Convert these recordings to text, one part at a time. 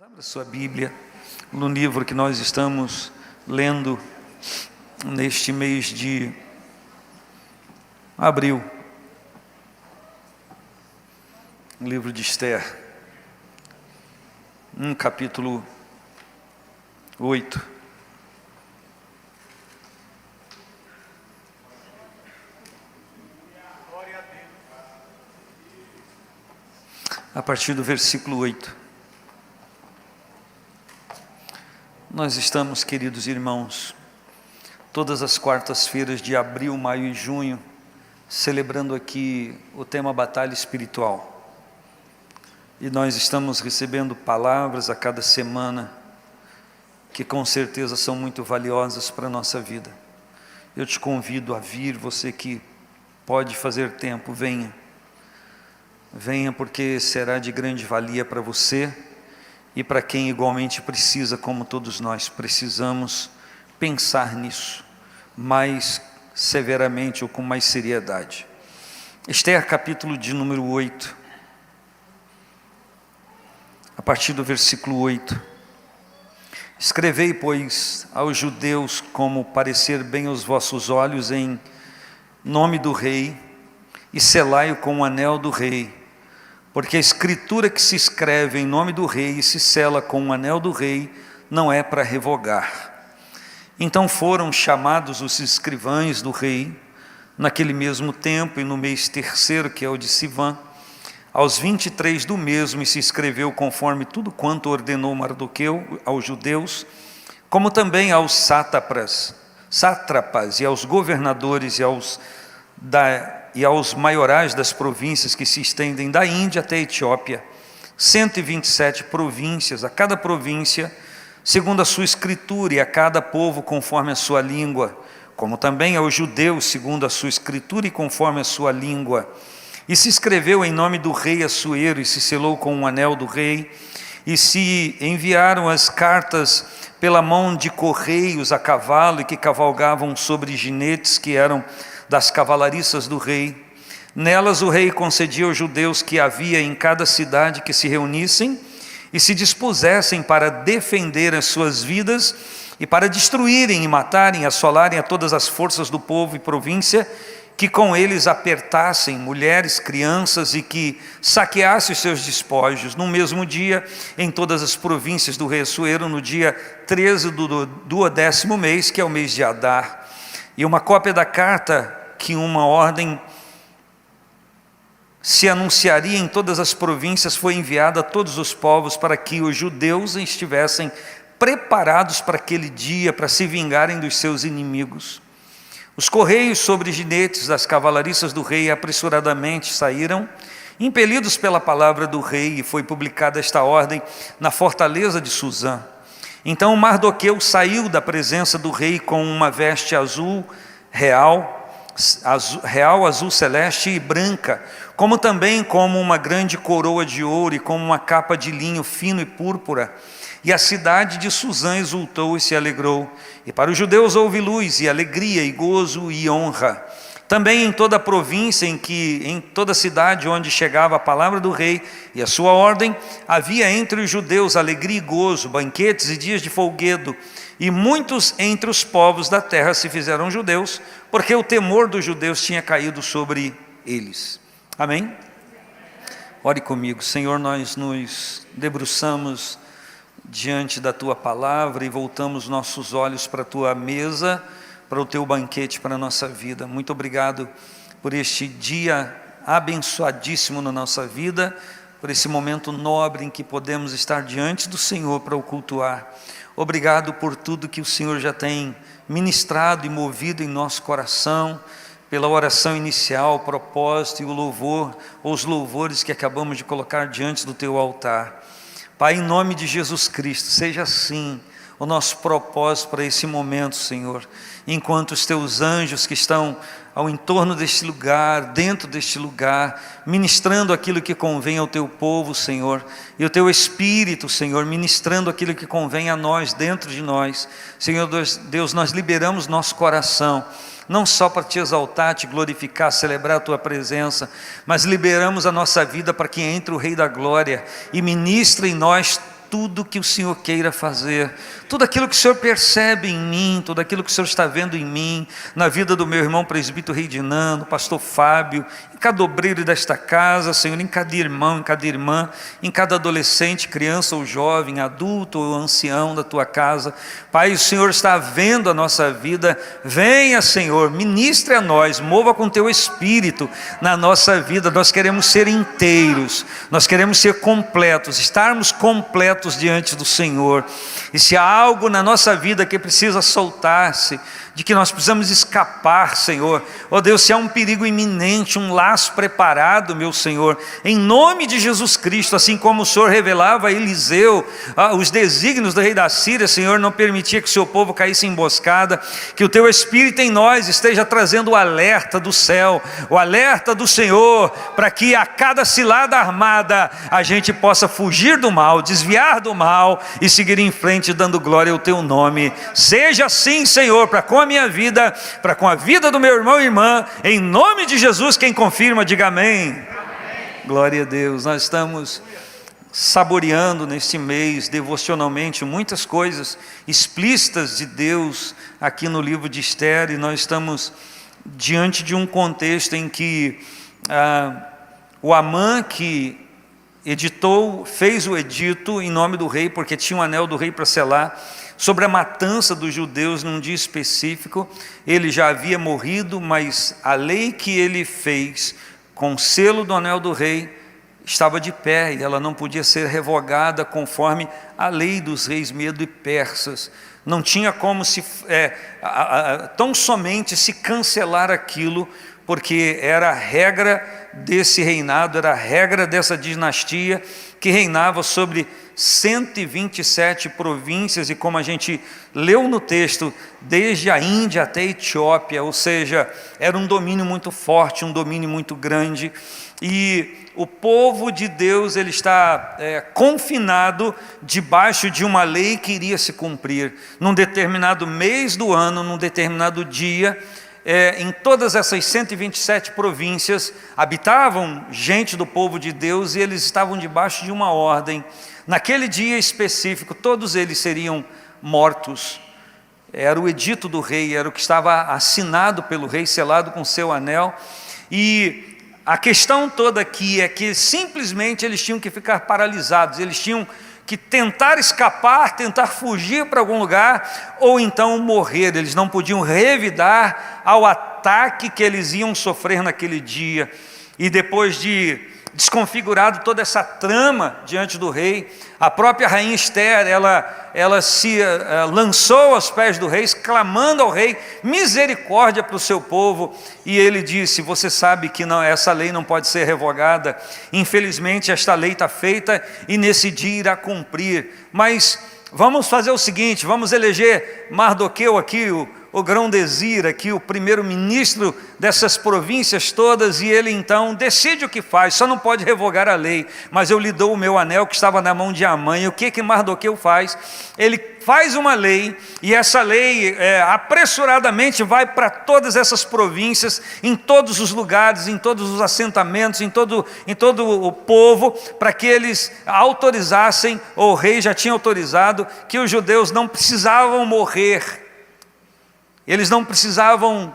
Abra sua Bíblia no livro que nós estamos lendo neste mês de abril, o livro de Esther, capítulo 8. A partir do versículo 8. Nós estamos, queridos irmãos, todas as quartas-feiras de abril, maio e junho, celebrando aqui o tema batalha espiritual. E nós estamos recebendo palavras a cada semana, que com certeza são muito valiosas para a nossa vida. Eu te convido a vir, você que pode fazer tempo, venha. Venha porque será de grande valia para você e para quem igualmente precisa, como todos nós precisamos pensar nisso mais severamente ou com mais seriedade. Esther, capítulo de número 8, a partir do versículo 8. Escrevei, pois, aos judeus como parecer bem aos vossos olhos em nome do rei, e selai-o com o anel do rei, porque a escritura que se escreve em nome do rei e se sela com o anel do rei não é para revogar. Então foram chamados os escrivães do rei, naquele mesmo tempo e no mês terceiro, que é o de Sivan, aos 23 do mesmo, e se escreveu conforme tudo quanto ordenou Mardoqueu aos judeus, como também aos sátrapas e aos governadores e aos maiorais das províncias que se estendem da Índia até a Etiópia, 127 províncias, a cada província segundo a sua escritura, e a cada povo conforme a sua língua, como também aos judeus segundo a sua escritura e conforme a sua língua. E se escreveu em nome do rei Assuero, e se selou com o anel do rei, e se enviaram as cartas pela mão de correios a cavalo, e que cavalgavam sobre jinetes que eram das cavalariças do rei. Nelas o rei concedia aos judeus que havia em cada cidade que se reunissem e se dispusessem para defender as suas vidas e para destruírem e matarem, assolarem a todas as forças do povo e província, que com eles apertassem mulheres, crianças, e que saqueassem os seus despojos. No mesmo dia, em todas as províncias do rei Assuero, no dia 13 do 12º mês, que é o mês de Adar. E uma cópia da carta que uma ordem se anunciaria em todas as províncias foi enviada a todos os povos, para que os judeus estivessem preparados para aquele dia, para se vingarem dos seus inimigos. Os correios sobre jinetes das cavalariças do rei apressuradamente saíram, impelidos pela palavra do rei, e foi publicada esta ordem na fortaleza de Suzã. Então Mardoqueu saiu da presença do rei com uma veste azul azul celeste e branca, como também como uma grande coroa de ouro, e como uma capa de linho fino e púrpura. E a cidade de Suzã exultou e se alegrou, e para os judeus houve luz e alegria e gozo e honra. Também em toda a província, em toda cidade onde chegava a palavra do rei e a sua ordem, havia entre os judeus alegria e gozo, banquetes e dias de folguedo. E muitos entre os povos da terra se fizeram judeus, porque o temor dos judeus tinha caído sobre eles. Amém? Ore comigo. Senhor, nós nos debruçamos diante da Tua palavra e voltamos nossos olhos para a Tua mesa, para o Teu banquete, para a nossa vida. Muito obrigado por este dia abençoadíssimo na nossa vida, por esse momento nobre em que podemos estar diante do Senhor para o cultuar. Obrigado por tudo que o Senhor já tem ministrado e movido em nosso coração, pela oração inicial, o propósito e o louvor, ou os louvores que acabamos de colocar diante do Teu altar. Pai, em nome de Jesus Cristo, seja assim o nosso propósito para esse momento, Senhor, enquanto os Teus anjos que estão ao entorno deste lugar, dentro deste lugar, ministrando aquilo que convém ao Teu povo, Senhor, e o Teu Espírito, Senhor, ministrando aquilo que convém a nós, dentro de nós. Senhor Deus, nós liberamos nosso coração, não só para Te exaltar, Te glorificar, celebrar a Tua presença, mas liberamos a nossa vida para que entre o Rei da Glória e ministre em nós tudo que o Senhor queira fazer, tudo aquilo que o Senhor percebe em mim, tudo aquilo que o Senhor está vendo em mim, na vida do meu irmão presbítero Reidinando, pastor Fábio, em cada obreiro desta casa, Senhor, em cada irmão, em cada irmã, em cada adolescente, criança ou jovem, adulto ou ancião da tua casa. Pai, o Senhor está vendo a nossa vida, venha, Senhor, ministre a nós, mova com teu Espírito na nossa vida. Nós queremos ser inteiros, nós queremos ser completos, estarmos completos diante do Senhor. E se há algo na nossa vida que precisa soltar-se, de que nós precisamos escapar, Senhor, ó Deus, se há um perigo iminente, um laço preparado, meu Senhor, em nome de Jesus Cristo, assim como o Senhor revelava a Eliseu os desígnios do rei da Síria, Senhor, não permitia que o seu povo caísse em emboscada, que o teu Espírito em nós esteja trazendo o alerta do céu, o alerta do Senhor, para que a cada cilada armada a gente possa fugir do mal, desviar do mal e seguir em frente dando glória ao teu nome. Seja assim, Senhor, para com a minha vida, para com a vida do meu irmão e irmã, em nome de Jesus. Quem confirma, diga amém. Amém. Glória a Deus. Nós estamos saboreando neste mês, devocionalmente, muitas coisas explícitas de Deus aqui no livro de Esther, e nós estamos diante de um contexto em que o Amã, que fez o edito em nome do rei, porque tinha um anel do rei para selar, sobre a matança dos judeus num dia específico. Ele já havia morrido, mas a lei que ele fez com o selo do anel do rei estava de pé, e ela não podia ser revogada conforme a lei dos reis medo e persas. Não tinha como tão somente se cancelar aquilo, porque era a regra desse reinado, era a regra dessa dinastia que reinava sobre 127 províncias, e como a gente leu no texto, desde a Índia até a Etiópia, ou seja, era um domínio muito forte, um domínio muito grande, e o povo de Deus ele está confinado debaixo de uma lei que iria se cumprir, num determinado mês do ano, num determinado dia. Em todas essas 127 províncias habitavam gente do povo de Deus, e eles estavam debaixo de uma ordem. Naquele dia específico, todos eles seriam mortos. Era o edito do rei, era o que estava assinado pelo rei, selado com seu anel. E a questão toda aqui é que simplesmente eles tinham que ficar paralisados, eles tinham que tentar escapar, tentar fugir para algum lugar, ou então morrer. Eles não podiam revidar ao ataque que eles iam sofrer naquele dia. E depois de desconfigurado toda essa trama diante do rei, a própria rainha Esther, ela se lançou aos pés do rei, clamando ao rei misericórdia para o seu povo, e ele disse: você sabe que essa lei não pode ser revogada, infelizmente esta lei está feita e nesse dia irá cumprir, mas vamos fazer o seguinte, vamos eleger Mardoqueu aqui, o grão-dezir aqui, o primeiro-ministro dessas províncias todas, e ele então decide o que faz, só não pode revogar a lei, mas eu lhe dou o meu anel que estava na mão de Amã. E o que Mardoqueu faz? Ele faz uma lei, e essa lei apressuradamente vai para todas essas províncias, em todos os lugares, em todos os assentamentos, em todo o povo, para que eles autorizassem, ou o rei já tinha autorizado, que os judeus não precisavam morrer, eles não precisavam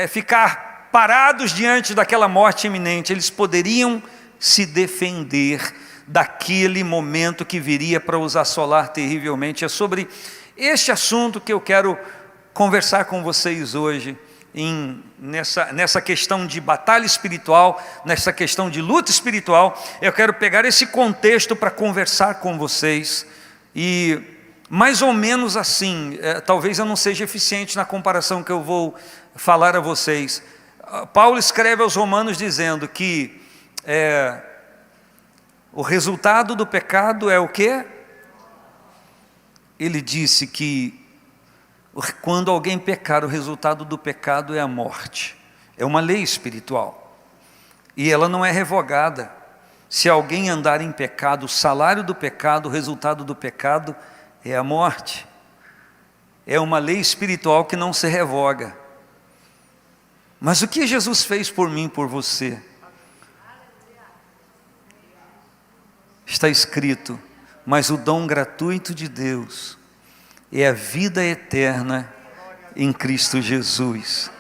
ficar parados diante daquela morte iminente, eles poderiam se defender daquele momento que viria para os assolar terrivelmente. É sobre este assunto que eu quero conversar com vocês hoje, nessa questão de batalha espiritual, nessa questão de luta espiritual. Eu quero pegar esse contexto para conversar com vocês, e mais ou menos assim, talvez eu não seja eficiente na comparação que eu vou falar a vocês. Paulo escreve aos Romanos dizendo que o resultado do pecado é o quê? Ele disse que quando alguém pecar, o resultado do pecado é a morte. É uma lei espiritual, e ela não é revogada. Se alguém andar em pecado, o salário do pecado, o resultado do pecado é a morte. É uma lei espiritual que não se revoga. Mas o que Jesus fez por mim, por você? Está escrito mas o dom gratuito de Deus é a vida eterna em Cristo Jesus.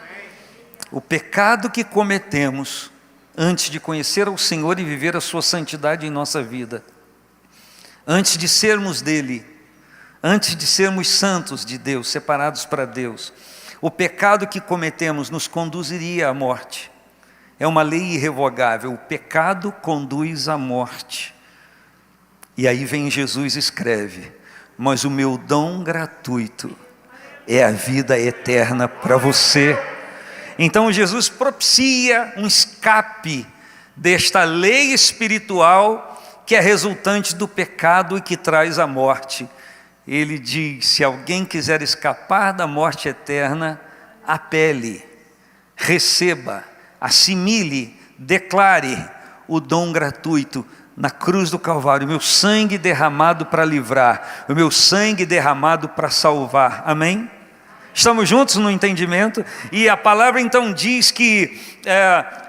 O pecado que cometemos antes de conhecer o Senhor e viver a sua santidade em nossa vida, antes de sermos dele, antes de sermos santos de Deus, separados para Deus, o pecado que cometemos nos conduziria à morte. É uma lei irrevogável, o pecado conduz à morte. E aí vem Jesus e escreve: mas o meu dom gratuito é a vida eterna para você. Então Jesus propicia um escape desta lei espiritual que é resultante do pecado e que traz a morte. Ele diz: se alguém quiser escapar da morte eterna, apele, receba, assimile, declare o dom gratuito na cruz do Calvário, o meu sangue derramado para livrar, o meu sangue derramado para salvar. Amém? Estamos juntos no entendimento? E a palavra então diz que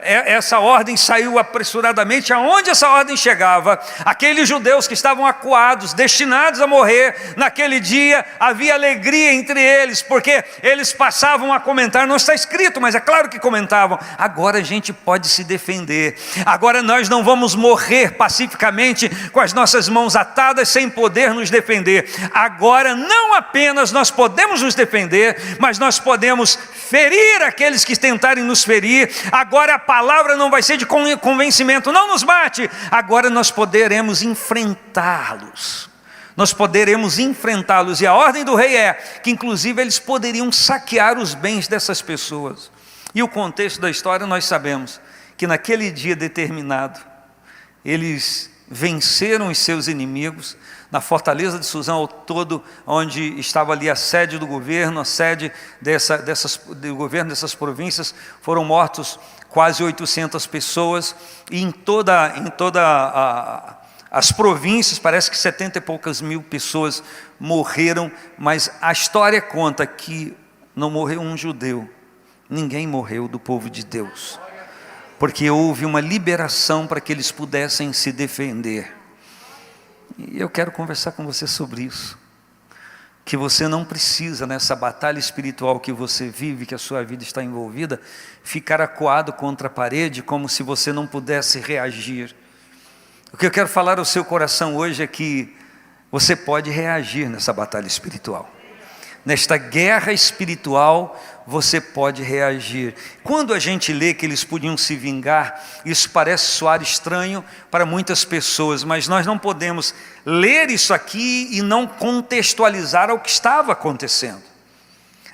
essa ordem saiu apressuradamente. Aonde essa ordem chegava, aqueles judeus que estavam acuados, destinados a morrer naquele dia, havia alegria entre eles, porque eles passavam a comentar, não está escrito, mas é claro que comentavam: agora a gente pode se defender, agora nós não vamos morrer pacificamente com as nossas mãos atadas sem poder nos defender. Agora não apenas nós podemos nos defender, mas nós podemos ferir aqueles que tentarem nos ferir. Agora a palavra não vai ser de convencimento: não nos mate. Agora nós poderemos enfrentá-los. Nós poderemos enfrentá-los. E a ordem do rei é que inclusive eles poderiam saquear os bens dessas pessoas. E o contexto da história nós sabemos que naquele dia determinado eles venceram os seus inimigos. Na fortaleza de Suzã, ao todo, onde estava ali a sede do governo, a sede do governo dessas províncias, foram mortos quase 800 pessoas, e em toda as províncias, parece que 70 e poucas mil pessoas morreram, mas a história conta que não morreu um judeu, ninguém morreu do povo de Deus, porque houve uma liberação para que eles pudessem se defender. E eu quero conversar com você sobre isso, que você não precisa, nessa batalha espiritual que você vive, que a sua vida está envolvida, ficar acuado contra a parede como se você não pudesse reagir. O que eu quero falar ao seu coração hoje é que você pode reagir nessa batalha espiritual. Nesta guerra espiritual, você pode reagir. Quando a gente lê que eles podiam se vingar, isso parece soar estranho para muitas pessoas, mas nós não podemos ler isso aqui e não contextualizar ao que estava acontecendo.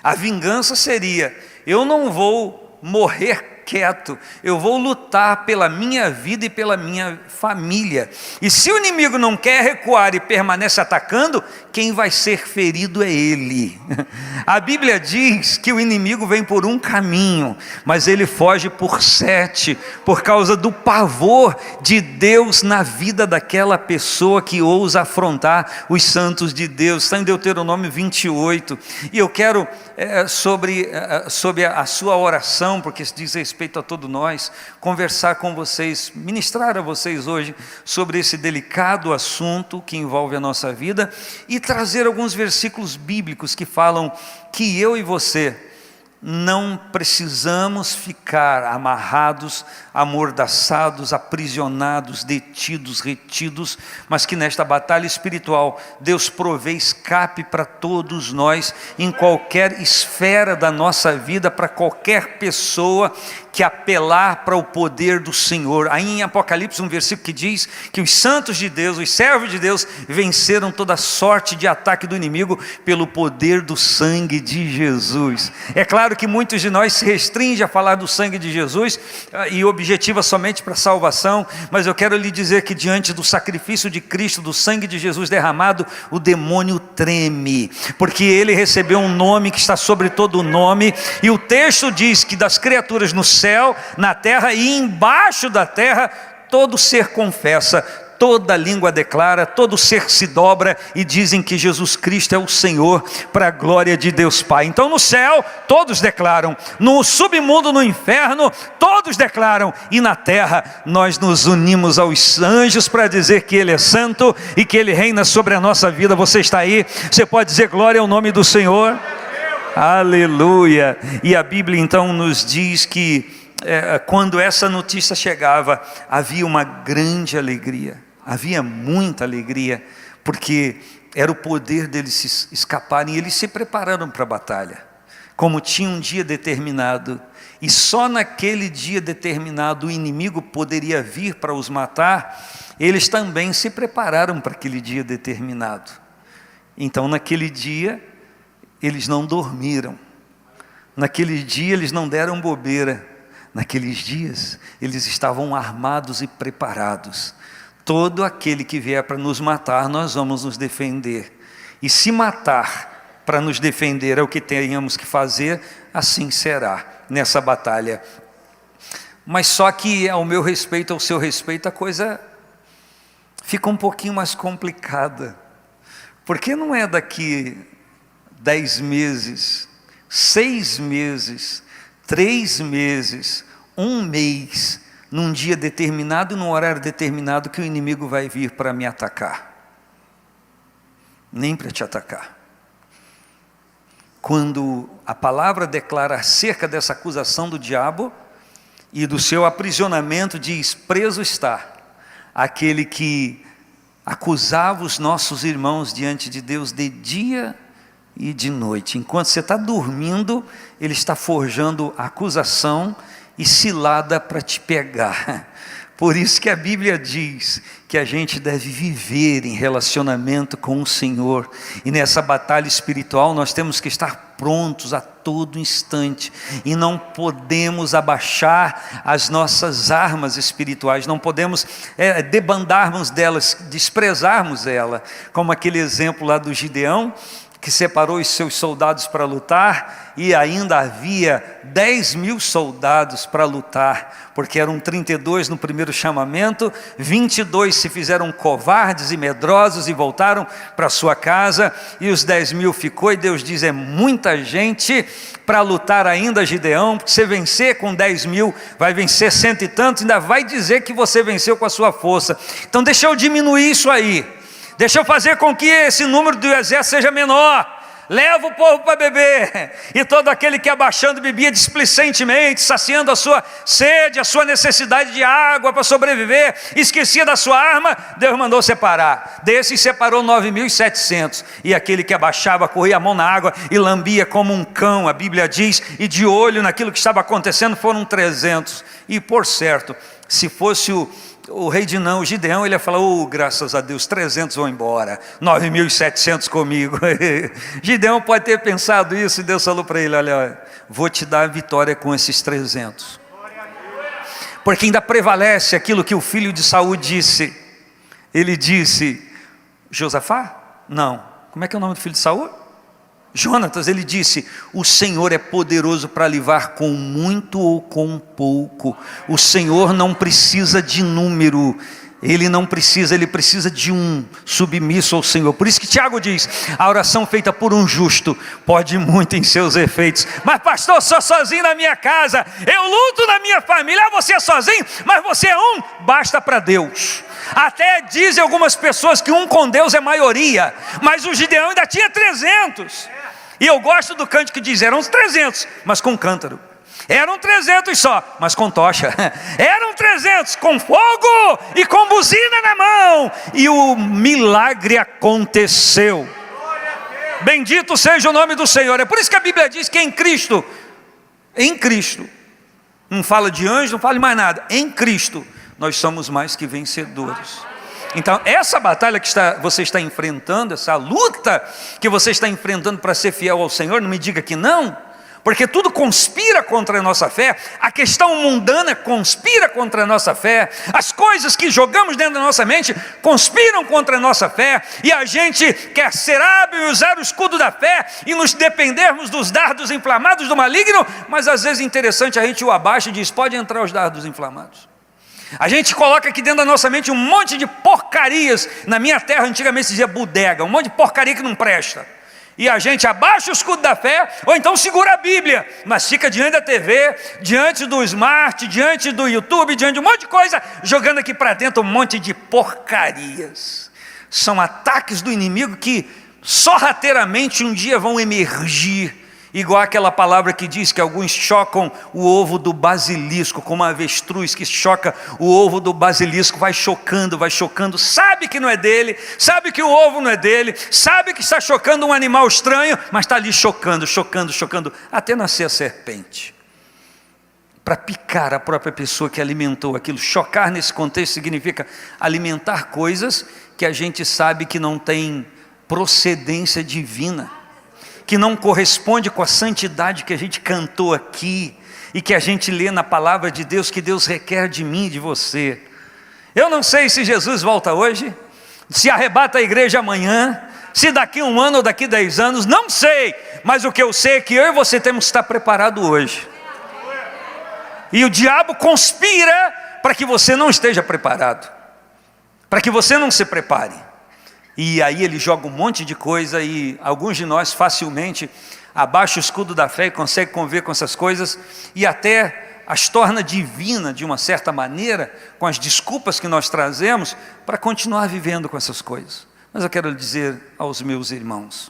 A vingança seria: eu não vou morrer quieto, eu vou lutar pela minha vida e pela minha família. E se o inimigo não quer recuar e permanece atacando, quem vai ser ferido é ele. A Bíblia diz que o inimigo vem por um caminho, mas ele foge por 7, por causa do pavor de Deus na vida daquela pessoa que ousa afrontar os santos de Deus. Está em Deuteronômio 28, e eu quero sobre a sua oração, porque isso diz respeito a todos nós, conversar com vocês, ministrar a vocês hoje sobre esse delicado assunto que envolve a nossa vida, e trazer alguns versículos bíblicos que falam que eu e você não precisamos ficar amarrados, amordaçados, aprisionados, detidos, retidos, mas que nesta batalha espiritual Deus provê escape para todos nós, em qualquer esfera da nossa vida, para qualquer pessoa que apelar para o poder do Senhor. Aí em Apocalipse um versículo que diz que os santos de Deus, os servos de Deus, venceram toda sorte de ataque do inimigo pelo poder do sangue de Jesus. É claro que muitos de nós se restringem a falar do sangue de Jesus e objetiva somente para a salvação, mas eu quero lhe dizer que diante do sacrifício de Cristo, do sangue de Jesus derramado, o demônio treme, porque ele recebeu um nome que está sobre todo o nome, e o texto diz que das criaturas no céu, na terra e embaixo da terra, todo ser confessa, toda língua declara, todo ser se dobra e dizem que Jesus Cristo é o Senhor, para a glória de Deus Pai. Então no céu todos declaram, no submundo, no inferno, todos declaram, e na terra nós nos unimos aos anjos para dizer que Ele é santo e que Ele reina sobre a nossa vida. Você está aí, você pode dizer glória ao nome do Senhor? Aleluia. E a Bíblia então nos diz que quando essa notícia chegava, havia uma grande alegria, havia muita alegria, porque era o poder deles se escaparem, e eles se prepararam para a batalha, como tinha um dia determinado, e só naquele dia determinado o inimigo poderia vir para os matar. Eles também se prepararam para aquele dia determinado. Então naquele dia eles não dormiram, naquele dia eles não deram bobeira. Naqueles dias, eles estavam armados e preparados. Todo aquele que vier para nos matar, nós vamos nos defender. E se matar para nos defender é o que tenhamos que fazer, assim será nessa batalha. Mas só que ao meu respeito, ao seu respeito, a coisa fica um pouquinho mais complicada. Porque não é daqui 10 meses, 6 meses, 3 meses, 1 mês, num dia determinado, num horário determinado, que o inimigo vai vir para me atacar. Nem para te atacar. Quando a palavra declara acerca dessa acusação do diabo e do seu aprisionamento, diz: preso está aquele que acusava os nossos irmãos diante de Deus de dia e de noite. Enquanto você está dormindo, ele está forjando acusação e cilada para te pegar. Por isso que a Bíblia diz que a gente deve viver em relacionamento com o Senhor, e nessa batalha espiritual nós temos que estar prontos a todo instante, e não podemos abaixar as nossas armas espirituais, não podemos debandarmos delas, desprezarmos ela, como aquele exemplo lá do Gideão, que separou os seus soldados para lutar, e ainda havia 10.000 soldados para lutar, porque eram 32 no primeiro chamamento, 22 se fizeram covardes e medrosos e voltaram para sua casa, e os 10.000 ficou, e Deus diz: é muita gente para lutar ainda, Gideão, porque você vencer com 10.000, vai vencer 100 e tantos, ainda vai dizer que você venceu com a sua força. Então deixa eu diminuir isso aí, deixa eu fazer com que esse número do exército seja menor. Leva o povo para beber. E todo aquele que abaixando bebia displicentemente, saciando a sua sede, a sua necessidade de água para sobreviver, esquecia da sua arma, Deus mandou separar. Desses separou 9.700. E aquele que abaixava, corria a mão na água e lambia como um cão, a Bíblia diz, e de olho naquilo que estava acontecendo, foram 300. E por certo, se fosse o rei de Não, o Gideão, ele ia falar: graças a Deus, 300 vão embora, 9.700 comigo. Gideão pode ter pensado isso, e Deus falou para ele: olha, vou te dar a vitória com esses 300. Porque ainda prevalece aquilo que o filho de Saul disse. Ele disse: Josafá? Não, como é que é o nome do filho de Saul? Jonatas. Ele disse: o Senhor é poderoso para livrar com muito ou com pouco. O Senhor não precisa de número, Ele não precisa, Ele precisa de um submisso ao Senhor. Por isso que Tiago diz: a oração feita por um justo pode muito em seus efeitos. Mas pastor, sou sozinho na minha casa, eu luto na minha família. Você é sozinho, mas você é um, basta para Deus. Até dizem algumas pessoas que um com Deus é maioria, mas o Gideão ainda tinha 300. E eu gosto do cântico que diz: eram uns 300, mas com cântaro. Eram 300 só, mas com tocha. Eram 300 com fogo e com buzina na mão. E o milagre aconteceu. Bendito seja o nome do Senhor. É por isso que a Bíblia diz que em Cristo, não fala de anjo, não fala de mais nada, em Cristo nós somos mais que vencedores. Então essa batalha que você está enfrentando, essa luta que você está enfrentando para ser fiel ao Senhor, não me diga que não, porque tudo conspira contra a nossa fé. A questão mundana conspira contra a nossa fé, as coisas que jogamos dentro da nossa mente conspiram contra a nossa fé, e a gente quer ser hábil e usar o escudo da fé e nos dependermos dos dardos inflamados do maligno, mas às vezes é interessante, a gente o abaixa e diz: pode entrar os dardos inflamados. A gente coloca aqui dentro da nossa mente um monte de porcarias. Na minha terra antigamente se dizia bodega, um monte de porcaria que não presta. E a gente abaixa o escudo da fé, ou então segura a Bíblia, mas fica diante da TV, diante do Smart, diante do YouTube, diante de um monte de coisa, jogando aqui para dentro um monte de porcarias. São ataques do inimigo que sorrateiramente um dia vão emergir, igual aquela palavra que diz que alguns chocam o ovo do basilisco, como a avestruz que choca o ovo do basilisco, vai chocando, sabe que não é dele, sabe que o ovo não é dele, sabe que está chocando um animal estranho, mas está ali chocando, até nascer a serpente, para picar a própria pessoa que alimentou aquilo. Chocar nesse contexto significa alimentar coisas que a gente sabe que não tem procedência divina, que não corresponde com a santidade que a gente cantou aqui, e que a gente lê na palavra de Deus, que Deus requer de mim e de você. Eu não sei se Jesus volta hoje, se arrebata a igreja amanhã, se daqui 1 ano ou daqui 10 anos, não sei, mas o que eu sei é que eu e você temos que estar preparados hoje. E o diabo conspira para que você não esteja preparado, para que você não se prepare. E aí ele joga um monte de coisa, e alguns de nós facilmente abaixa o escudo da fé e consegue conviver com essas coisas, e até as torna divina de uma certa maneira, com as desculpas que nós trazemos, para continuar vivendo com essas coisas. Mas eu quero dizer aos meus irmãos,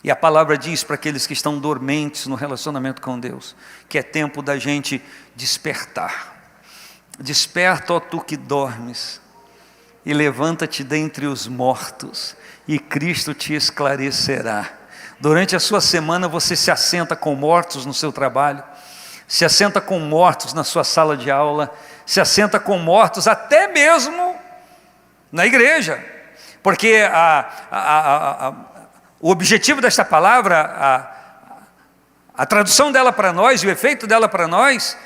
e a palavra diz para aqueles que estão dormentes no relacionamento com Deus, que é tempo da gente despertar. Desperta, ó tu que dormes, e levanta-te dentre os mortos, e Cristo te esclarecerá. Durante a sua semana você se assenta com mortos no seu trabalho, se assenta com mortos na sua sala de aula, se assenta com mortos até mesmo na igreja, porque o objetivo desta palavra, a tradução dela para nós, e o efeito dela para nós,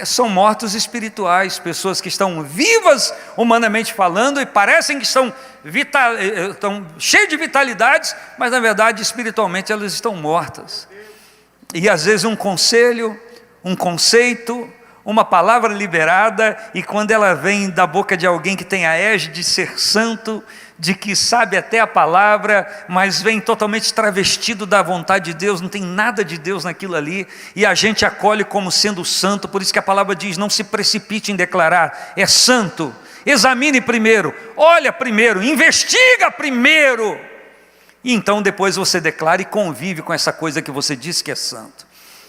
são mortos espirituais, pessoas que estão vivas humanamente falando, e parecem que estão cheias de vitalidades, mas na verdade espiritualmente elas estão mortas. E às vezes um conselho, um conceito, uma palavra liberada, e quando ela vem da boca de alguém que tem a égide de ser santo, de que sabe até a palavra, mas vem totalmente travestido da vontade de Deus, não tem nada de Deus naquilo ali, e a gente acolhe como sendo santo. Por isso que a palavra diz: não se precipite em declarar, é santo, examine primeiro, olha primeiro, investiga primeiro, e então depois você declara e convive com essa coisa que você disse que é santo.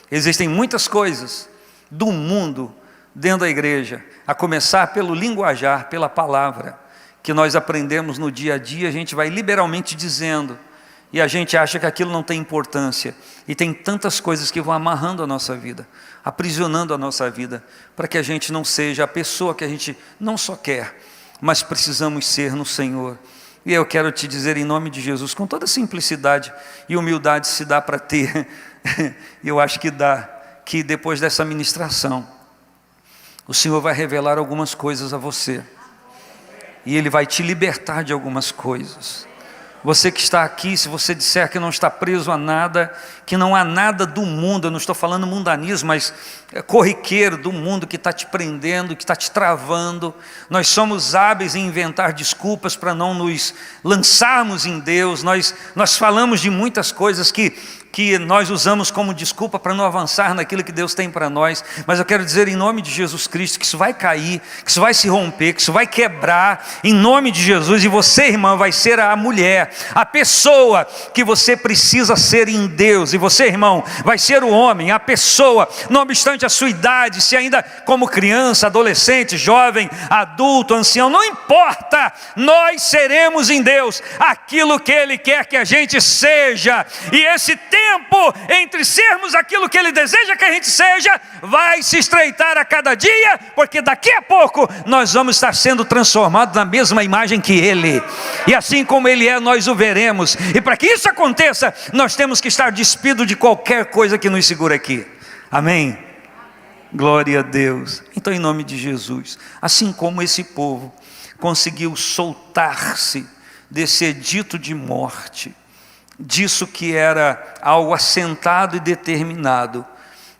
Existem muitas coisas do mundo dentro da igreja, a começar pelo linguajar, pela palavra, que nós aprendemos no dia a dia, a gente vai liberalmente dizendo, e a gente acha que aquilo não tem importância, e tem tantas coisas que vão amarrando a nossa vida, aprisionando a nossa vida, para que a gente não seja a pessoa que a gente não só quer, mas precisamos ser no Senhor. E eu quero te dizer em nome de Jesus, com toda simplicidade e humildade, se dá para ter, eu acho que dá, que depois dessa ministração, o Senhor vai revelar algumas coisas a você, e Ele vai te libertar de algumas coisas. Você que está aqui, se você disser que não está preso a nada, que não há nada do mundo, eu não estou falando mundanismo, mas corriqueiro do mundo que está te prendendo, que está te travando. Nós somos hábeis em inventar desculpas para não nos lançarmos em Deus. Nós falamos de muitas coisas que nós usamos como desculpa para não avançar naquilo que Deus tem para nós, mas eu quero dizer em nome de Jesus Cristo, que isso vai cair, que isso vai se romper, que isso vai quebrar, em nome de Jesus. E você, irmã, vai ser a mulher, a pessoa que você precisa ser em Deus, e você, irmão, vai ser o homem, a pessoa, não obstante a sua idade, se ainda como criança, adolescente, jovem, adulto, ancião, não importa, nós seremos em Deus aquilo que Ele quer que a gente seja, e esse tempo entre sermos aquilo que Ele deseja que a gente seja, vai se estreitar a cada dia, porque daqui a pouco nós vamos estar sendo transformados na mesma imagem que Ele, e assim como Ele é, nós o veremos. E para que isso aconteça, nós temos que estar despidos de qualquer coisa que nos segura aqui. Amém? Glória a Deus. Então, em nome de Jesus, assim como esse povo conseguiu soltar-se desse edito de morte, disso que era algo assentado e determinado,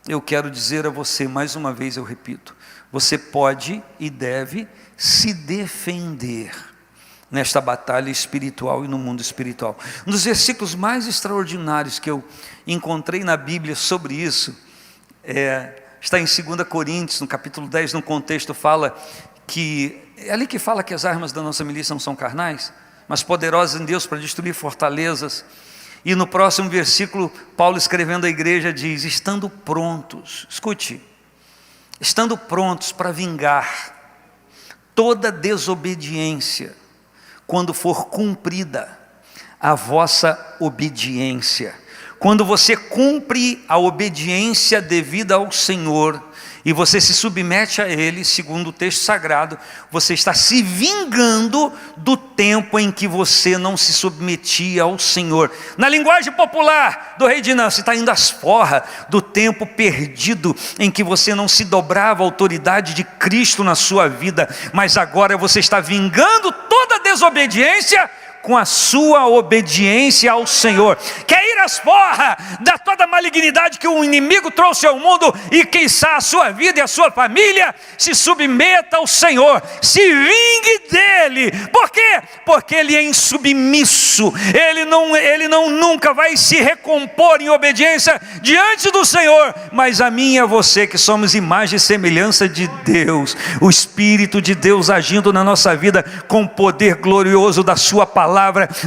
eu quero dizer a você, mais uma vez eu repito, você pode e deve se defender nesta batalha espiritual e no mundo espiritual. Um dos versículos mais extraordinários que eu encontrei na Bíblia sobre isso, está em 2 Coríntios, no capítulo 10, no contexto fala que, é ali que fala que as armas da nossa milícia não são carnais, mas poderosas em Deus para destruir fortalezas. E no próximo versículo, Paulo escrevendo à igreja diz, estando prontos, escute, estando prontos para vingar toda desobediência, quando for cumprida a vossa obediência. Quando você cumpre a obediência devida ao Senhor, e você se submete a Ele, segundo o texto sagrado, você está se vingando do tempo em que você não se submetia ao Senhor. Na linguagem popular do rei Dinã, você está indo às forras do tempo perdido em que você não se dobrava à autoridade de Cristo na sua vida, mas agora você está vingando toda a desobediência com a sua obediência ao Senhor. Quer ir às porras da toda a malignidade que o inimigo trouxe ao mundo e quiçá a sua vida e a sua família? Se submeta ao Senhor, se vingue dele. Por quê? Porque ele é insubmisso, ele não nunca vai se recompor em obediência diante do Senhor. Mas a mim e a você, que somos imagem e semelhança de Deus, o Espírito de Deus agindo na nossa vida com o poder glorioso da sua palavra,